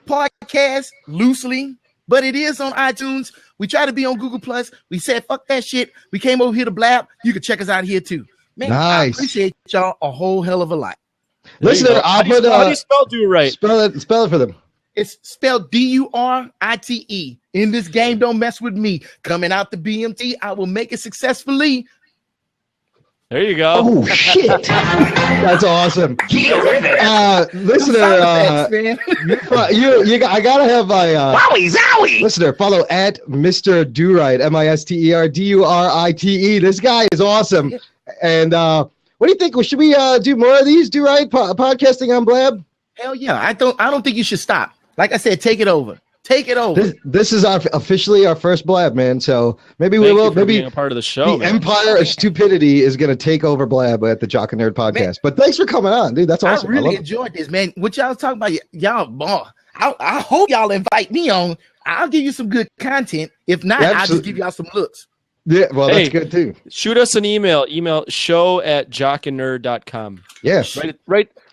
podcast loosely, but it is on iTunes. We try to be on Google Plus. We said fuck that shit. We came over here to blab. You can check us out here too. Man, nice. I appreciate y'all a whole hell of a lot. Listen, how do you spell Do-Right? Spell it for them. It's spelled D-U-R-I-T-E. In this game, don't mess with me. Coming out the BMT, I will make it successfully. There you go. Oh shit, that's awesome. Listener, I gotta have my Wowie! Listener, follow at Mr. Do-Right, Mister Durite. This guy is awesome. And what do you think? Should we do more of these Do-Right podcasting on Blab? Hell yeah! I don't think you should stop. Like I said, take it over. Take it over. This is officially our first Blab, man. So maybe we will. Maybe a part of the show. The Empire of Stupidity is going to take over Blab at the Jock and Nerd podcast. Man, but thanks for coming on, dude. That's awesome. I really enjoyed this, man. What y'all talking about? Y'all, I hope y'all invite me on. I'll give you some good content. If not, I'll just give y'all some looks. Yeah, well, that's good too. Shoot us an email. Email show@jockandnerd.com. Yes.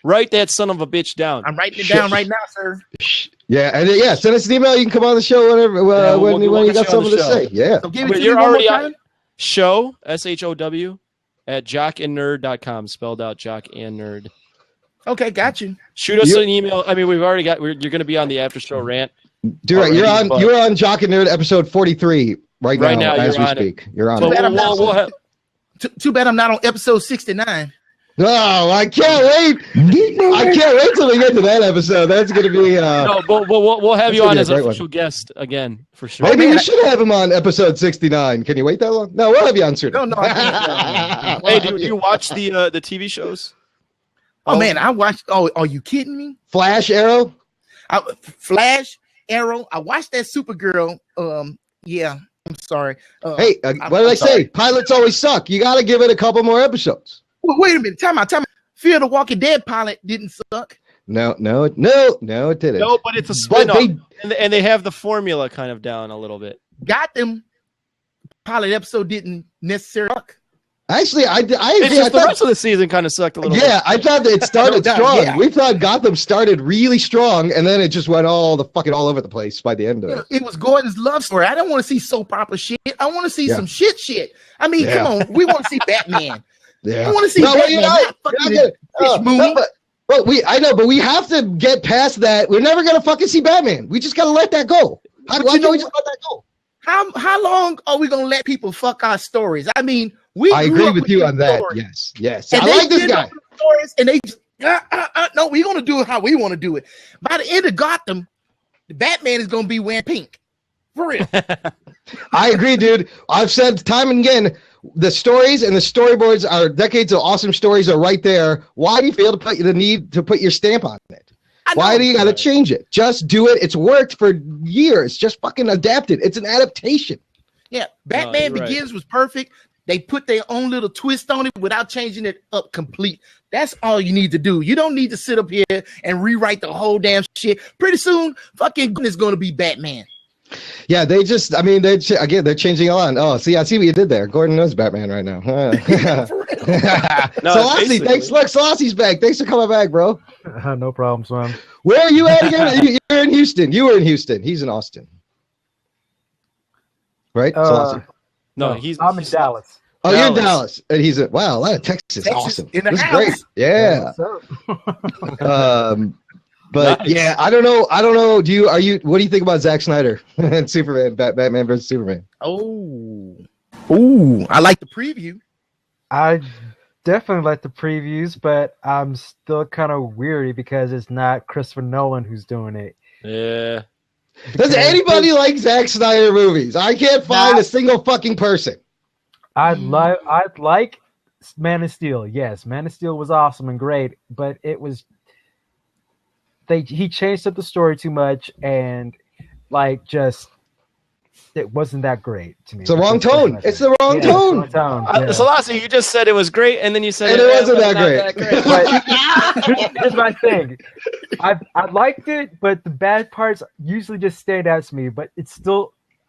Write that son of a bitch down. I'm writing it down right now, sir. Yeah, and send us an email. You can come on the show whenever when you got something to say. Yeah. So give it to you're already on show SHOW at jockandnerd.com, spelled out Jock and Nerd. Okay, got you. Shoot us an email. I mean, we've already got. You're going to be on the after show rant. You're on Jock and Nerd episode 43 right now as we speak. You're on. Too bad I'm not on episode 69. Oh, I can't wait! I can't wait till we get to that episode. That's going to be. No, but we'll have you on as an official guest again for sure. Maybe we should have him on episode 69. Can you wait that long? No, we'll have you on soon. No. Hey, do you watch the TV shows? Oh man, I watched. Oh, are you kidding me? Flash, Arrow. Flash, Arrow. I watched that Supergirl. Yeah. I'm sorry. Hey, what did I say? Pilots always suck. You got to give it a couple more episodes. Well, wait a minute. Time out. Fear the Walking Dead pilot didn't suck. No, it didn't. No, but it's a spin-off. And they have the formula kind of down a little bit. Gotham pilot episode didn't necessarily suck. Actually, I agree. The rest of the season kind of sucked a little bit. Yeah, I thought that it started strong. Yeah. We thought Gotham started really strong, and then it just went all over the place by the end of it. It was Gordon's love story. I don't want to see soap opera shit. I want to see some shit. I mean, come on. We want to see Batman. Yeah. I want to see Batman. But we have to get past that. We're never gonna fucking see Batman. We just gotta let that go. How do we just let that go? How long are we gonna let people fuck our stories? I mean, I agree with you on that. Yes. I like this guy. Stories and they just no, we're gonna do it how we want to do it. By the end of Gotham, the Batman is gonna be wearing pink. For real. I agree, dude. I've said time and again, the stories and the storyboards are decades of awesome stories are right there. Why do you feel the need to put your stamp on it? Why do you got to change it? Just do it. It's worked for years. Just fucking adapt it. It's an adaptation. Yeah, Batman Begins was perfect. They put their own little twist on it without changing it up complete. That's all you need to do. You don't need to sit up here and rewrite the whole damn shit. Pretty soon, fucking is going to be Batman. Yeah, they're changing a lot. Oh, see, I see what you did there. Gordon knows Batman right now. Selassie, thanks. Look, Selassie's back. Thanks for coming back, bro. No problem, son. Where are you at again? You're in Houston. You were in Houston. He's in Austin. Right? Selassie. No, I'm in Dallas. Oh, you're in Dallas. And he's in, wow, that Texas. Awesome. In the This is house. great. Yeah. But Nice. yeah, I don't know. What do you think about Zack Snyder and Superman, Batman versus Superman? Oh, I like the preview. I definitely like the previews, but I'm still kind of weary because it's not Christopher Nolan who's doing it. Yeah. Does anybody like Zack Snyder movies? I can't find a single fucking person. I'd like Man of Steel. Yes, Man of Steel was awesome and great, but it was he changed up the story too much and it wasn't that great to me. It's the wrong tone. It's the wrong tone. Selassie, you just said it was great, and then you said it wasn't that great. But here's my thing. I liked it, but the bad parts usually just stand out to me. But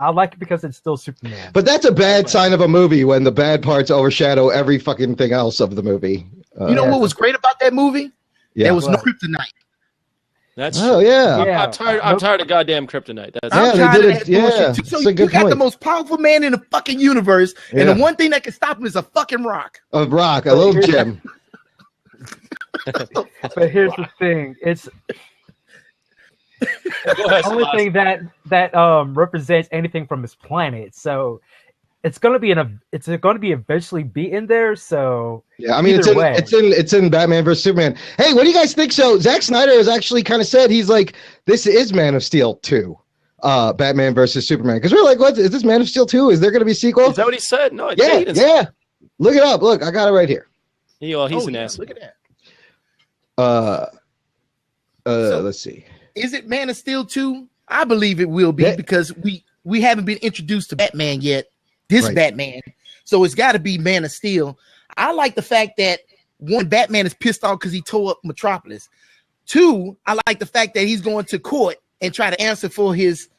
I like it because it's still Superman. But that's a bad sign of a movie when the bad parts overshadow every fucking thing else of the movie. You know what was great about that movie? Yeah. There was no kryptonite. That's yeah. I'm tired of goddamn kryptonite. That's they did it. Yeah, So it's a you good got point. the most powerful man in the fucking universe, and the one thing that can stop him is a fucking rock. A rock, a little gem. But here's the thing: it's the only thing that represents anything from his planet. So it's gonna be eventually be in there. So yeah, I mean it's in Batman vs Superman. Hey, what do you guys think? So Zack Snyder has actually kind of said he's like, this is Man of Steel 2, Batman versus Superman. Because we're like, what is this Man of Steel 2? Is there gonna be a sequel? Is that what he said? No, yeah. Look it up. Look, I got it right here. He's an ass. Look at that. Let's see. Is it Man of Steel 2? I believe it will be because we haven't been introduced to Batman yet. This Batman. So it's got to be Man of Steel. I like the fact that one, Batman is pissed off because he tore up Metropolis. Two, I like the fact that he's going to court and try to answer for his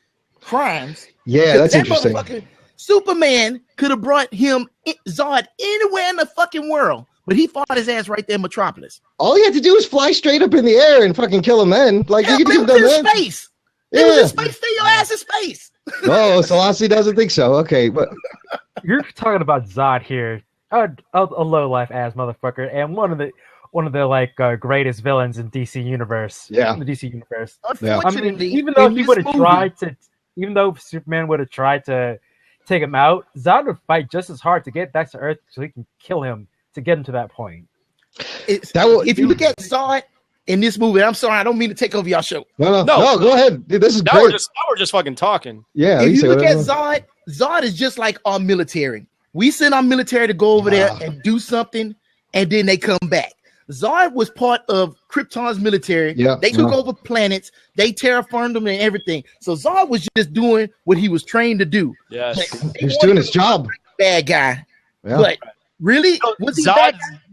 crimes. Yeah, that's interesting. Superman could have brought him Zod anywhere in the fucking world, but he fought his ass right there in Metropolis. All he had to do was fly straight up in the air and fucking kill him then. Like, you could do that, man. Space. It was in space. Stay your ass in space. Oh, Selassie doesn't think so. Okay, but you're talking about Zod here, a low life ass motherfucker, and one of the greatest villains in DC universe. Yeah, in the DC universe. Unfortunately, even though Superman would have tried to take him out, Zod would fight just as hard to get back to Earth so he can kill him to get him to that point. If you look at Zod in this movie, I'm sorry, I don't mean to take over y'all show. No, go ahead. Dude, this is now great. We're just fucking talking. Yeah. If you look at Zod is just like our military. We send our military to go over there and do something, and then they come back. Zod was part of Krypton's military. Yeah. They took over planets. They terraformed them and everything. So Zod was just doing what he was trained to do. Yes. He was doing his job. Bad guy. Yeah. But really,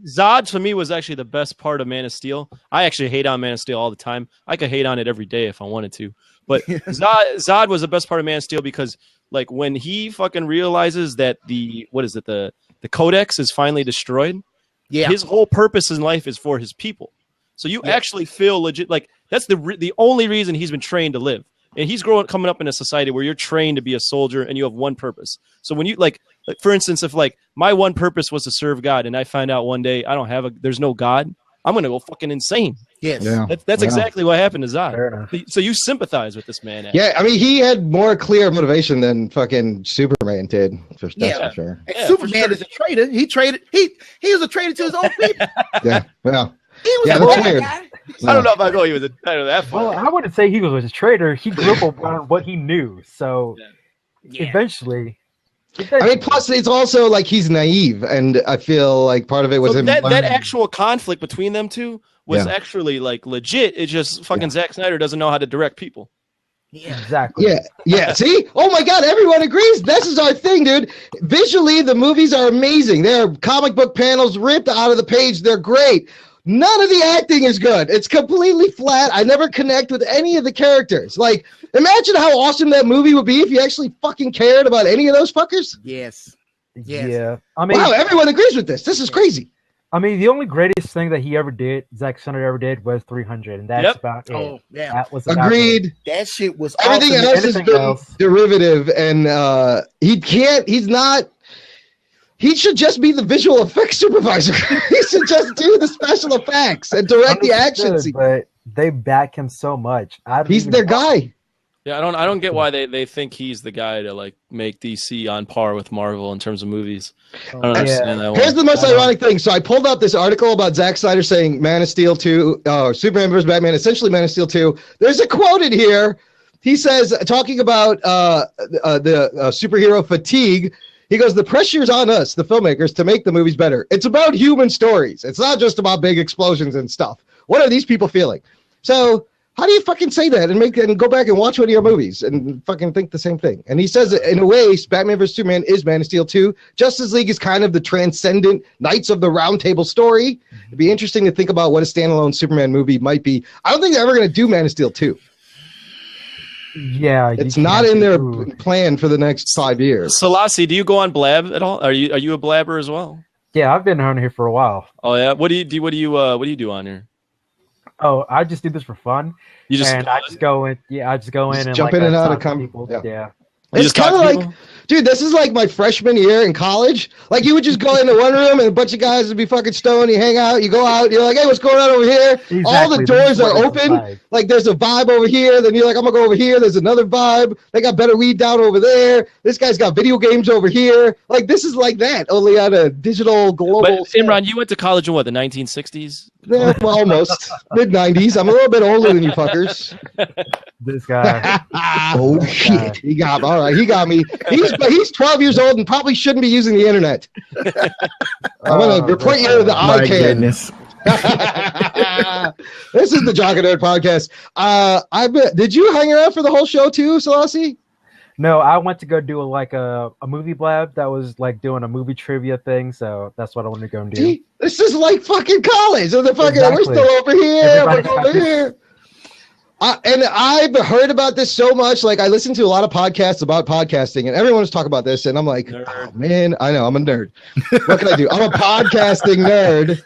Zod for me was actually the best part of Man of Steel. I actually hate on Man of Steel all the time. I could hate on it every day if I wanted to. But Zod was the best part of Man of Steel because, like, when he fucking realizes that the Codex is finally destroyed, his whole purpose in life is for his people. So you actually feel legit like that's the only reason he's been trained to live. And he's coming up in a society where you're trained to be a soldier and you have one purpose. So when you like for instance, if like my one purpose was to serve God and I find out one day there's no God, I'm going to go fucking insane. Yes. Yeah. That's exactly what happened to Zod. So you sympathize with this man. Actually. Yeah. I mean, he had more clear motivation than fucking Superman did. For sure. Superman is a traitor. He was a traitor to his own people. Yeah. Well, that's weird. I don't know if I go. He was that far. Well, I wouldn't say he was a traitor. He grew up on what he knew. So eventually. I mean, plus it's also like he's naive, and I feel like part of it was him. That actual conflict between them two was actually like legit. It's just fucking Zack Snyder doesn't know how to direct people. Yeah, exactly. Yeah. See? Oh my God, everyone agrees. This is our thing, dude. Visually, the movies are amazing. They're comic book panels ripped out of the page. They're great. None of the acting is good. It's completely flat. I never connect with any of the characters. Like, imagine how awesome that movie would be if you actually fucking cared about any of those fuckers. Yes. Yeah. I mean, wow, everyone agrees with this. This is crazy. I mean, the only greatest thing that he ever did, Zack Snyder ever did, was 300, and that's about it. Oh, yeah. That was about Agreed. it. That shit was Everything awesome. else has been derivative, and he should just be the visual effects supervisor. He should just do the special effects and direct the action scene. But they back him so much. He's their guy. Yeah, I don't get why they think he's the guy to like make DC on par with Marvel in terms of movies. I don't understand that one. Here's the most ironic thing. So I pulled up this article about Zack Snyder saying Man of Steel 2, Superman vs. Batman, essentially Man of Steel 2. There's a quote in here. He says, talking about the superhero fatigue, he goes, the pressure's on us, the filmmakers, to make the movies better. It's about human stories. It's not just about big explosions and stuff. What are these people feeling? So how do you fucking say that and go back and watch one of your movies and fucking think the same thing? And he says, in a way, Batman vs. Superman is Man of Steel 2. Justice League is kind of the transcendent Knights of the Round Table story. It'd be interesting to think about what a standalone Superman movie might be. I don't think they're ever going to do Man of Steel 2. Yeah, it's not in their plan for the next 5 years. So, Lassie, do you go on Blab at all? Are you a blabber as well? Yeah, I've been on here for a while. Oh yeah, what do you do on here? Oh, I just do this for fun. I just go in and jump like, in and out of people. Yeah. It's kind of like, dude, this is like my freshman year in college. Like, you would just go into one room and a bunch of guys would be fucking stoned. You hang out, you go out, you're like, hey, what's going on over here? Exactly. All the doors are open. Like, there's a vibe over here. Then you're like, I'm going to go over here. There's another vibe. They got better weed down over there. This guy's got video games over here. Like, this is like that, only on a digital, global. But, Imran, you went to college in what, the 1960s? Yeah, well, almost. Mid-90s. I'm a little bit older than you fuckers. This guy. Oh, shit. He got me. All right, he got me. He's 12 years old and probably shouldn't be using the internet. I'm going to report you to the ICANN. This is the Jock and Nerd podcast. Did you hang around for the whole show too, Selassie? No, I went to go do a movie blab that was like doing a movie trivia thing, so that's what I wanted to go and do. This is like fucking college. We're still over here. We're over here. And I've heard about this so much. Like, I listen to a lot of podcasts about podcasting, and everyone's talking about this, and I'm like, oh, man, I know, I'm a nerd. What can I do? I'm a podcasting nerd.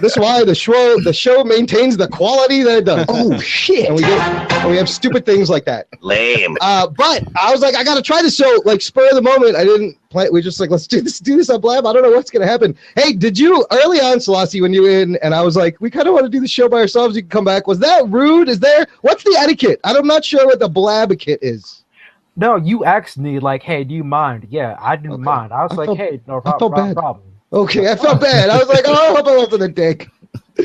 This is why the show maintains the quality that it does. Oh, shit. And we have stupid things like that. Lame. But I was like, I got to try this show. Like, spur of the moment, I didn't play. We just like, let's do this on Blab. I don't know what's going to happen. Hey, did you, early on, Selassie, when you were in, and I was like, we kind of want to do the show by ourselves. You can come back. Was that rude? What's the etiquette? I'm not sure what the Blab-etiquette is. No, you asked me, like, hey, do you mind? Yeah, I didn't mind. I was like, hey, no problem. Okay, I felt bad. I was like, oh, I hope I wasn't a dick.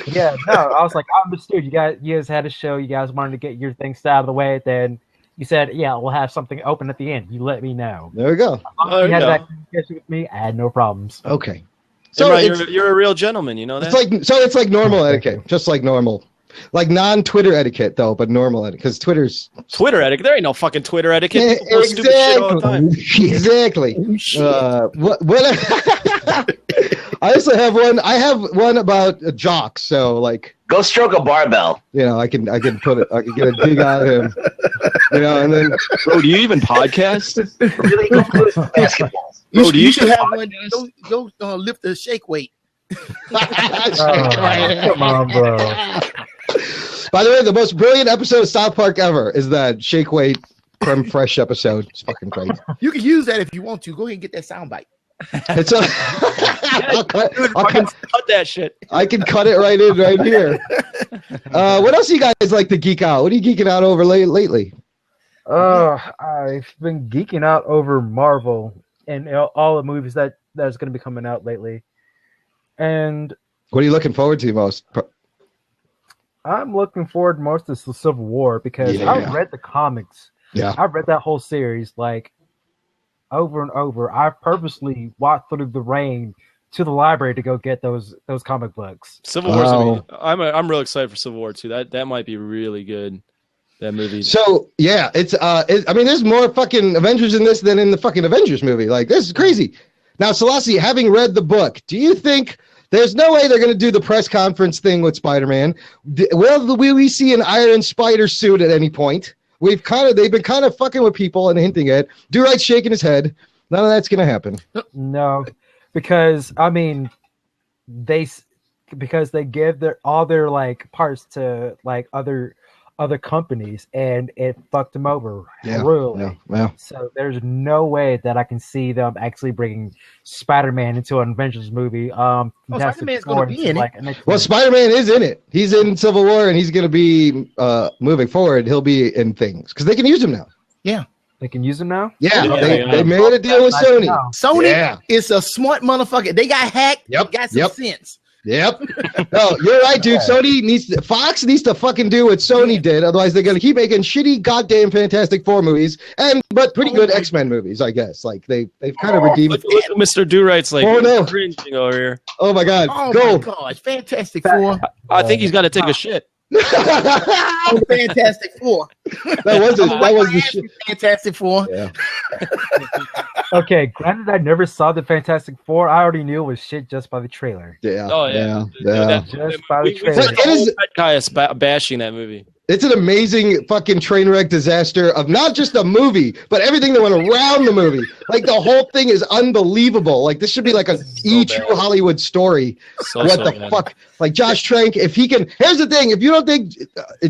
Yeah, no, I was like, I understood. You guys had a show. You guys wanted to get your things out of the way. Then you said, yeah, we'll have something open at the end. You let me know. There we go. You had that communication with me. I had no problems. Okay. So you're a real gentleman. You know that? It's like normal etiquette, just like normal. Like non-Twitter etiquette, though, but normal etiquette, because Twitter etiquette. There ain't no fucking Twitter etiquette. Stupid shit all the time. Exactly. I also have one. I have one about jocks. So, like, go stroke a barbell. You know, I can put it. I can get a dig out of him. You know, and then, bro, do you even podcast? Really go play some basketball. Bro, you should have one. Go lift the shake weight. Come on, bro. By the way, the most brilliant episode of South Park ever is that shake weight creme fresh episode. It's fucking great. You can use that if you want to. Go ahead and get that soundbite. It's I'll cut that shit. I can cut it right in right here. What else do you guys like to geek out? What are you geeking out over lately? I've been geeking out over Marvel and all the movies that's going to be coming out lately. And what are you looking forward to most? I'm looking forward most to the Civil War because I've read the comics. Yeah, I've read that whole series like over and over. I purposely walked through the rain to the library to go get those comic books. Civil War. I'm real excited for Civil War too. That might be really good. That movie. So yeah, I mean, there's more fucking Avengers in this than in the fucking Avengers movie. Like, this is crazy. Now, Selassie, having read the book, do you think there's no way they're going to do the press conference thing with Spider-Man? Will we see an Iron Spider suit at any point? They've been kind of fucking with people and hinting at. Do-Right's shaking his head. None of that's going to happen. No, because I mean, because they give all their like parts to like other companies, and it fucked them over royally. Yeah. So there's no way that I can see them actually bringing Spider-Man into an Avengers movie. Spider-Man's going to be in it. Well, Spider-Man is in it. He's in Civil War, and he's going to be moving forward. He'll be in things because they can use him now. Yeah. They can use him now? Yeah, they made a deal with Sony. Sony is a smart motherfucker. They got hacked. Yep. Got some sense. Yep. No, you're right, dude. Fox needs to fucking do what Sony did. Otherwise, they're gonna keep making shitty, goddamn Fantastic Four movies, but pretty good X-Men movies, I guess. Like they've kind of redeemed. Look, Mr. Do-Right's like cringing over here. Oh my god. Oh my gosh, Fantastic Four. I think he's got to take a shit. Fantastic Four. That was the shit. Fantastic Four. Yeah. Okay, granted, I never saw the Fantastic Four. I already knew it was shit just by the trailer. Yeah. Oh yeah. Just by the trailer. It is guy is bashing that movie. It's an amazing fucking train wreck disaster of not just a movie, but everything that went around the movie. Like the whole thing is unbelievable. Like this should be like a true Hollywood story. What the fuck? Like Josh Trank, if he can. Here's the thing: if you don't think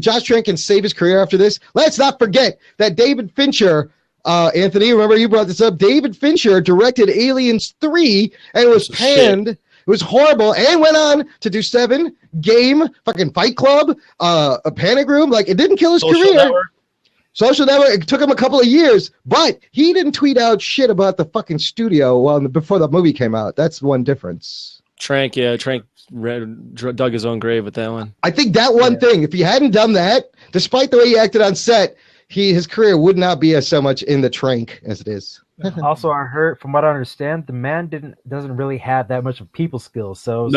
Josh Trank can save his career after this, let's not forget that David Fincher. Anthony, remember you brought this up. David Fincher directed Aliens 3 and it was panned. It was horrible and went on to do 7, Game, fucking Fight Club, a Panic Room. Like it didn't kill his career. Social Network. It took him a couple of years, but he didn't tweet out shit about the fucking studio before the movie came out. That's one difference. Trank dug his own grave with that one. I think that one thing, if he hadn't done that, despite the way he acted on set, his career would not be so much in the trank as it is. Also, I heard, from what I understand, the man doesn't really have that much of people skills. So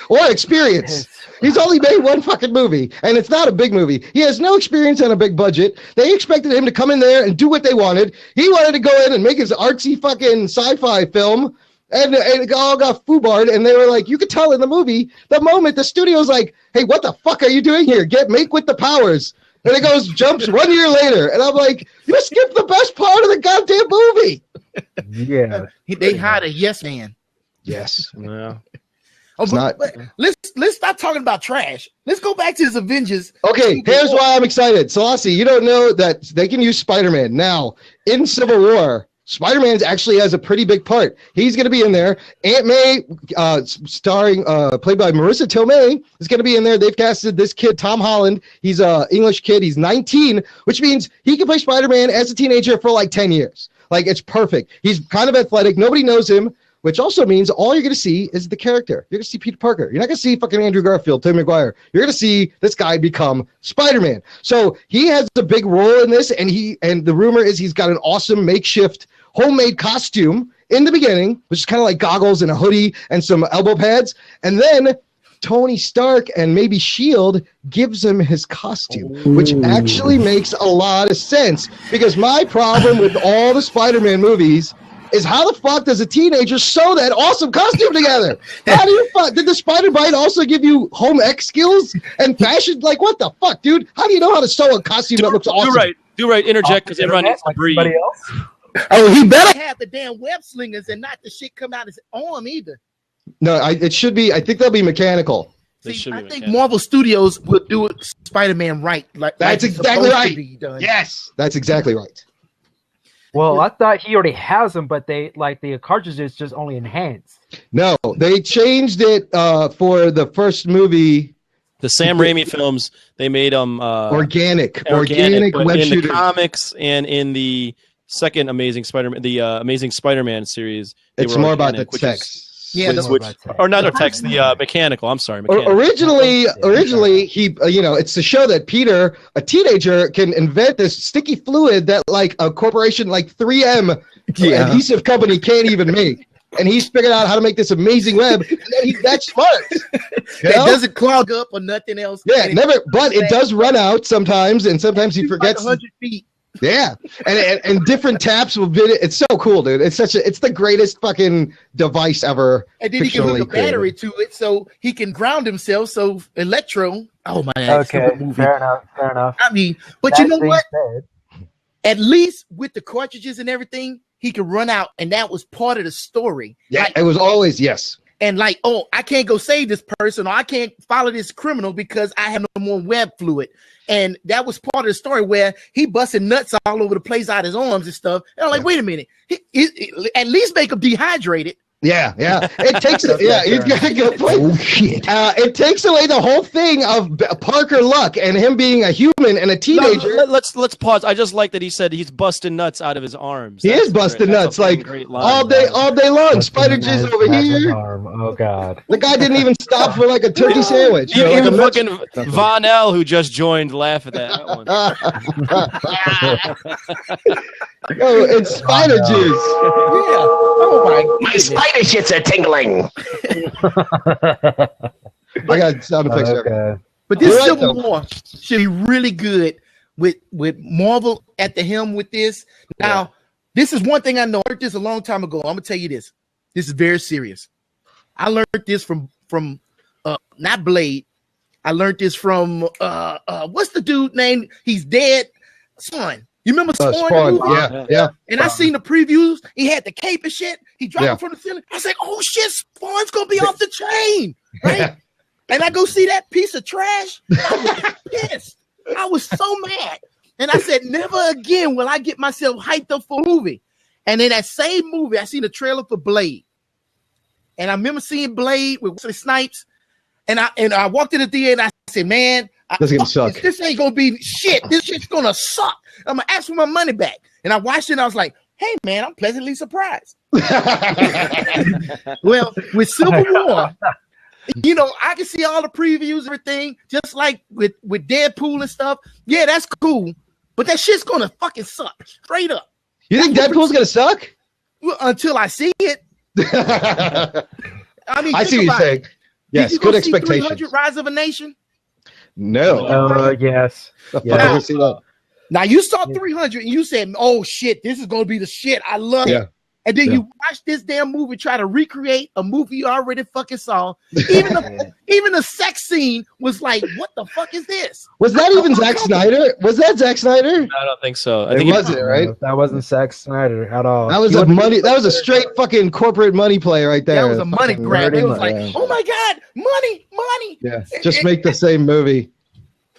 or experience. He's only made one fucking movie, and it's not a big movie. He has no experience on a big budget. They expected him to come in there and do what they wanted. He wanted to go in and make his artsy fucking sci-fi film, and it all got foobarred. And they were like, you could tell in the movie, the moment the studio's like, hey, what the fuck are you doing here? Make with the powers. And it jumps 1 year later. And I'm like, you skipped the best part of the goddamn movie. Yeah. They hired a yes man. Yes. Yeah. But let's stop talking about trash. Let's go back to his Avengers. Okay, here's why I'm excited. Selassie, you don't know that they can use Spider-Man. Now, in Civil War, Spider-Man actually has a pretty big part. He's going to be in there. Aunt May, played by Marissa Tomei, is going to be in there. They've casted this kid, Tom Holland. He's an English kid. He's 19, which means he can play Spider-Man as a teenager for like 10 years. Like, it's perfect. He's kind of athletic. Nobody knows him, which also means all you're going to see is the character. You're going to see Peter Parker. You're not going to see fucking Andrew Garfield, Tobey Maguire. You're going to see this guy become Spider-Man. So he has a big role in this, and the rumor is he's got an awesome makeshift homemade costume in the beginning, which is kind of like goggles and a hoodie and some elbow pads. And then Tony Stark and maybe S.H.I.E.L.D. gives him his costume, which actually makes a lot of sense. Because my problem with all the Spider-Man movies is how the fuck does a teenager sew that awesome costume together? How do you did the Spider Bite also give you home ec skills and fashion? Like, what the fuck, dude? How do you know how to sew a costume that looks awesome? Do right. Interject because everyone needs to breathe. Oh, he better have the damn web slingers and not the shit come out his arm either. No, it should be. I think they'll be mechanical. See, I think Marvel Studios will do it Spider-Man right. That's exactly right. Yes, that's exactly right. Well, I thought he already has them, but the cartridges just only enhanced. No, they changed it for the first movie. The Sam Raimi films, they made them organic web in shooters. The comics and in the second Amazing Spider-Man series. It's more about the text. The mechanical. I'm sorry. Mechanical. Originally, he, it's to show that Peter, a teenager, can invent this sticky fluid that like a corporation like 3M adhesive company can't even make. And he's figured out how to make this amazing web. And then he's that smart. It doesn't clog up or nothing else. Yeah, but it does run out sometimes, and sometimes he forgets. Like 100 feet. Yeah, and different taps will be. It's so cool, dude. It's the greatest fucking device ever. And then he can hook a battery to it so he can ground himself. So Electro. Oh my God. Okay, fair enough. I mean, but you know what? At least with the cartridges and everything, he could run out, and that was part of the story. Yeah, it was always yes. and like, oh, I can't go save this person, or I can't follow this criminal because I have no more web fluid. And that was part of the story where he busted nuts all over the place out his arms and stuff. And I'm like, wait a minute, at least make him dehydrated. Yeah. It takes he's got a good point. Oh shit! It takes away the whole thing of Parker Luck and him being a human and a teenager. Let's pause. I just like that he said he's busting nuts out of his arms. He is busting nuts like all day long. Spider jizz over here. Oh god! The guy didn't even stop for like a turkey sandwich. Even fucking Von L, who just joined, laugh at that one. Oh, it's spider jizz. Yeah. Oh My spider shits are tingling. I got sound effects there. Okay. But this You're right, Civil though. War should be really good with Marvel at the helm with this. Now, this is one thing I know. I learned this a long time ago. I'm gonna tell you this. This is very serious. I learned this from not Blade. I learned this from what's the dude name? He's dead. Spawn. You remember Spawn? Spawn. Yeah. And I seen the previews. He had the cape and shit. He dropped from the ceiling. I was like, oh shit, Spawn's gonna be off the chain, right? And I go see that piece of trash. I was pissed. I was so mad. And I said, never again will I get myself hyped up for a movie. And in that same movie, I seen the trailer for Blade. And I remember seeing Blade with Wesley Snipes. And I walked in the theater and I said, man, This is gonna suck. This ain't gonna be shit. This shit's gonna suck. I'm gonna ask for my money back. And I watched it and I was like, hey man, I'm pleasantly surprised. Well, with Civil War, you know, I can see all the previews, everything, just like with Deadpool and stuff. Yeah, that's cool. But that shit's gonna fucking suck. Straight up. You think Deadpool's gonna suck? Well, until I see it. I mean, I see what you're saying. Yes, good expectations. 300 Rise of a Nation? No. Yes. I Yeah. never see that. Now you saw 300 and you said, "Oh shit, this is gonna be the shit." I love it. And then you watch this damn movie try to recreate a movie you already fucking saw. Even the sex scene was like, "What the fuck is this?" Was that even Zack Snyder? Was that Zack Snyder? I don't think so. I It think wasn't, right? That wasn't Zack Snyder at all. That was That was a straight fucking corporate money play right there. That was a money grab. It was like, yeah. "Oh my god, money!" Yeah, just make the same movie.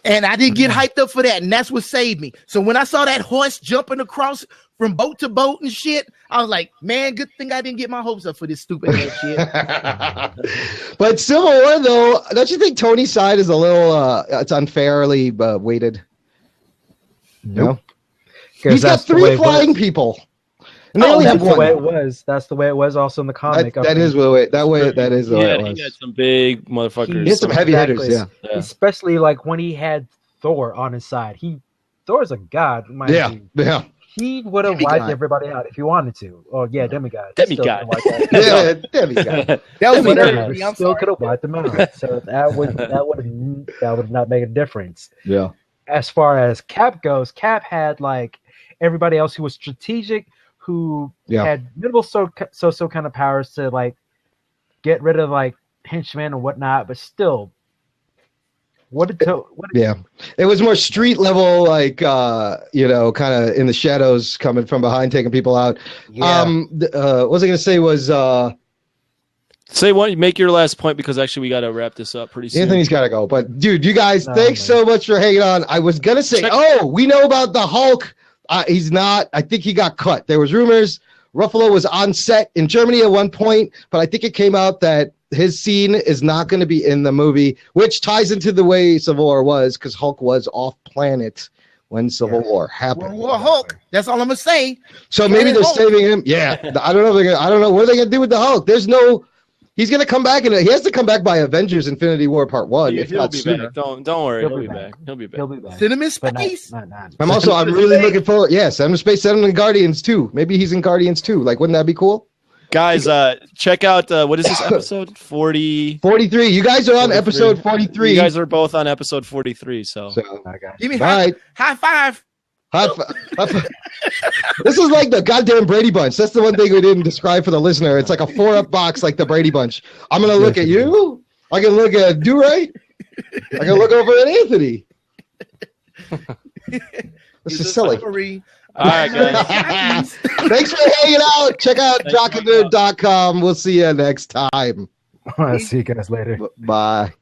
And I didn't get hyped up for that, and that's what saved me. So when I saw that horse jumping across from boat to boat and shit, I was like, man, good thing I didn't get my hopes up for this stupid ass shit. But Civil War, though, don't you think Tony's side is a little it's unfairly weighted? No, he's got 3 flying people, and they only have that's one. the way it was. That's the way it was also in the comic. That is the way. That is the way it he was. got some big motherfuckers. He had some heavy hitters, yeah. Especially like when he had Thor on his side. Thor's a god, mind you. Yeah. He would have wiped everybody out if he wanted to. Oh yeah, demigod. Demigod. Demigod. That was whatever. Still could have wiped them out. So that would not make a difference. Yeah. As far as Cap goes, Cap had like everybody else who was strategic, who had minimal so kind of powers to like get rid of like henchmen and whatnot, but still. It was more street level, like kind of in the shadows, coming from behind, taking people out. Yeah. What was I gonna say was say one, make your last point, because actually we got to wrap this up pretty soon. Anthony's got to go, but dude, you guys, thanks so much for hanging on. I was gonna say, we know about the Hulk. He's not. I think he got cut. There was rumors Ruffalo was on set in Germany at one point, but I think it came out that his scene is not going to be in the movie, which ties into the way Civil War was, because Hulk was off planet when Civil War happened. World War Hulk. That's all I'm gonna say. So maybe they're saving him. Yeah, I don't know. I don't know what are they gonna do with the Hulk. There's no. He's gonna come back, and he has to come back by Avengers: Infinity War Part 1. He'll be back. Don't worry. He'll be back. He'll be back. Send him in space. I'm really looking forward. Yes, I'm in space. Send him in Guardians 2. Maybe he's in Guardians 2. Like, wouldn't that be cool? Guys, check out what is this episode 40? 43. You guys are on episode 43. You guys are both on episode 43. So give me high five. High five. This is like the goddamn Brady Bunch. That's the one thing we didn't describe for the listener. It's like a 4-up box, like the Brady Bunch. I'm gonna look at you. I can look at Do-Right. I can look over at Anthony. This is silly. All right, guys. Thanks for hanging out. Check out jockandnerd.com. We'll see you next time. I'll see you guys later. Bye.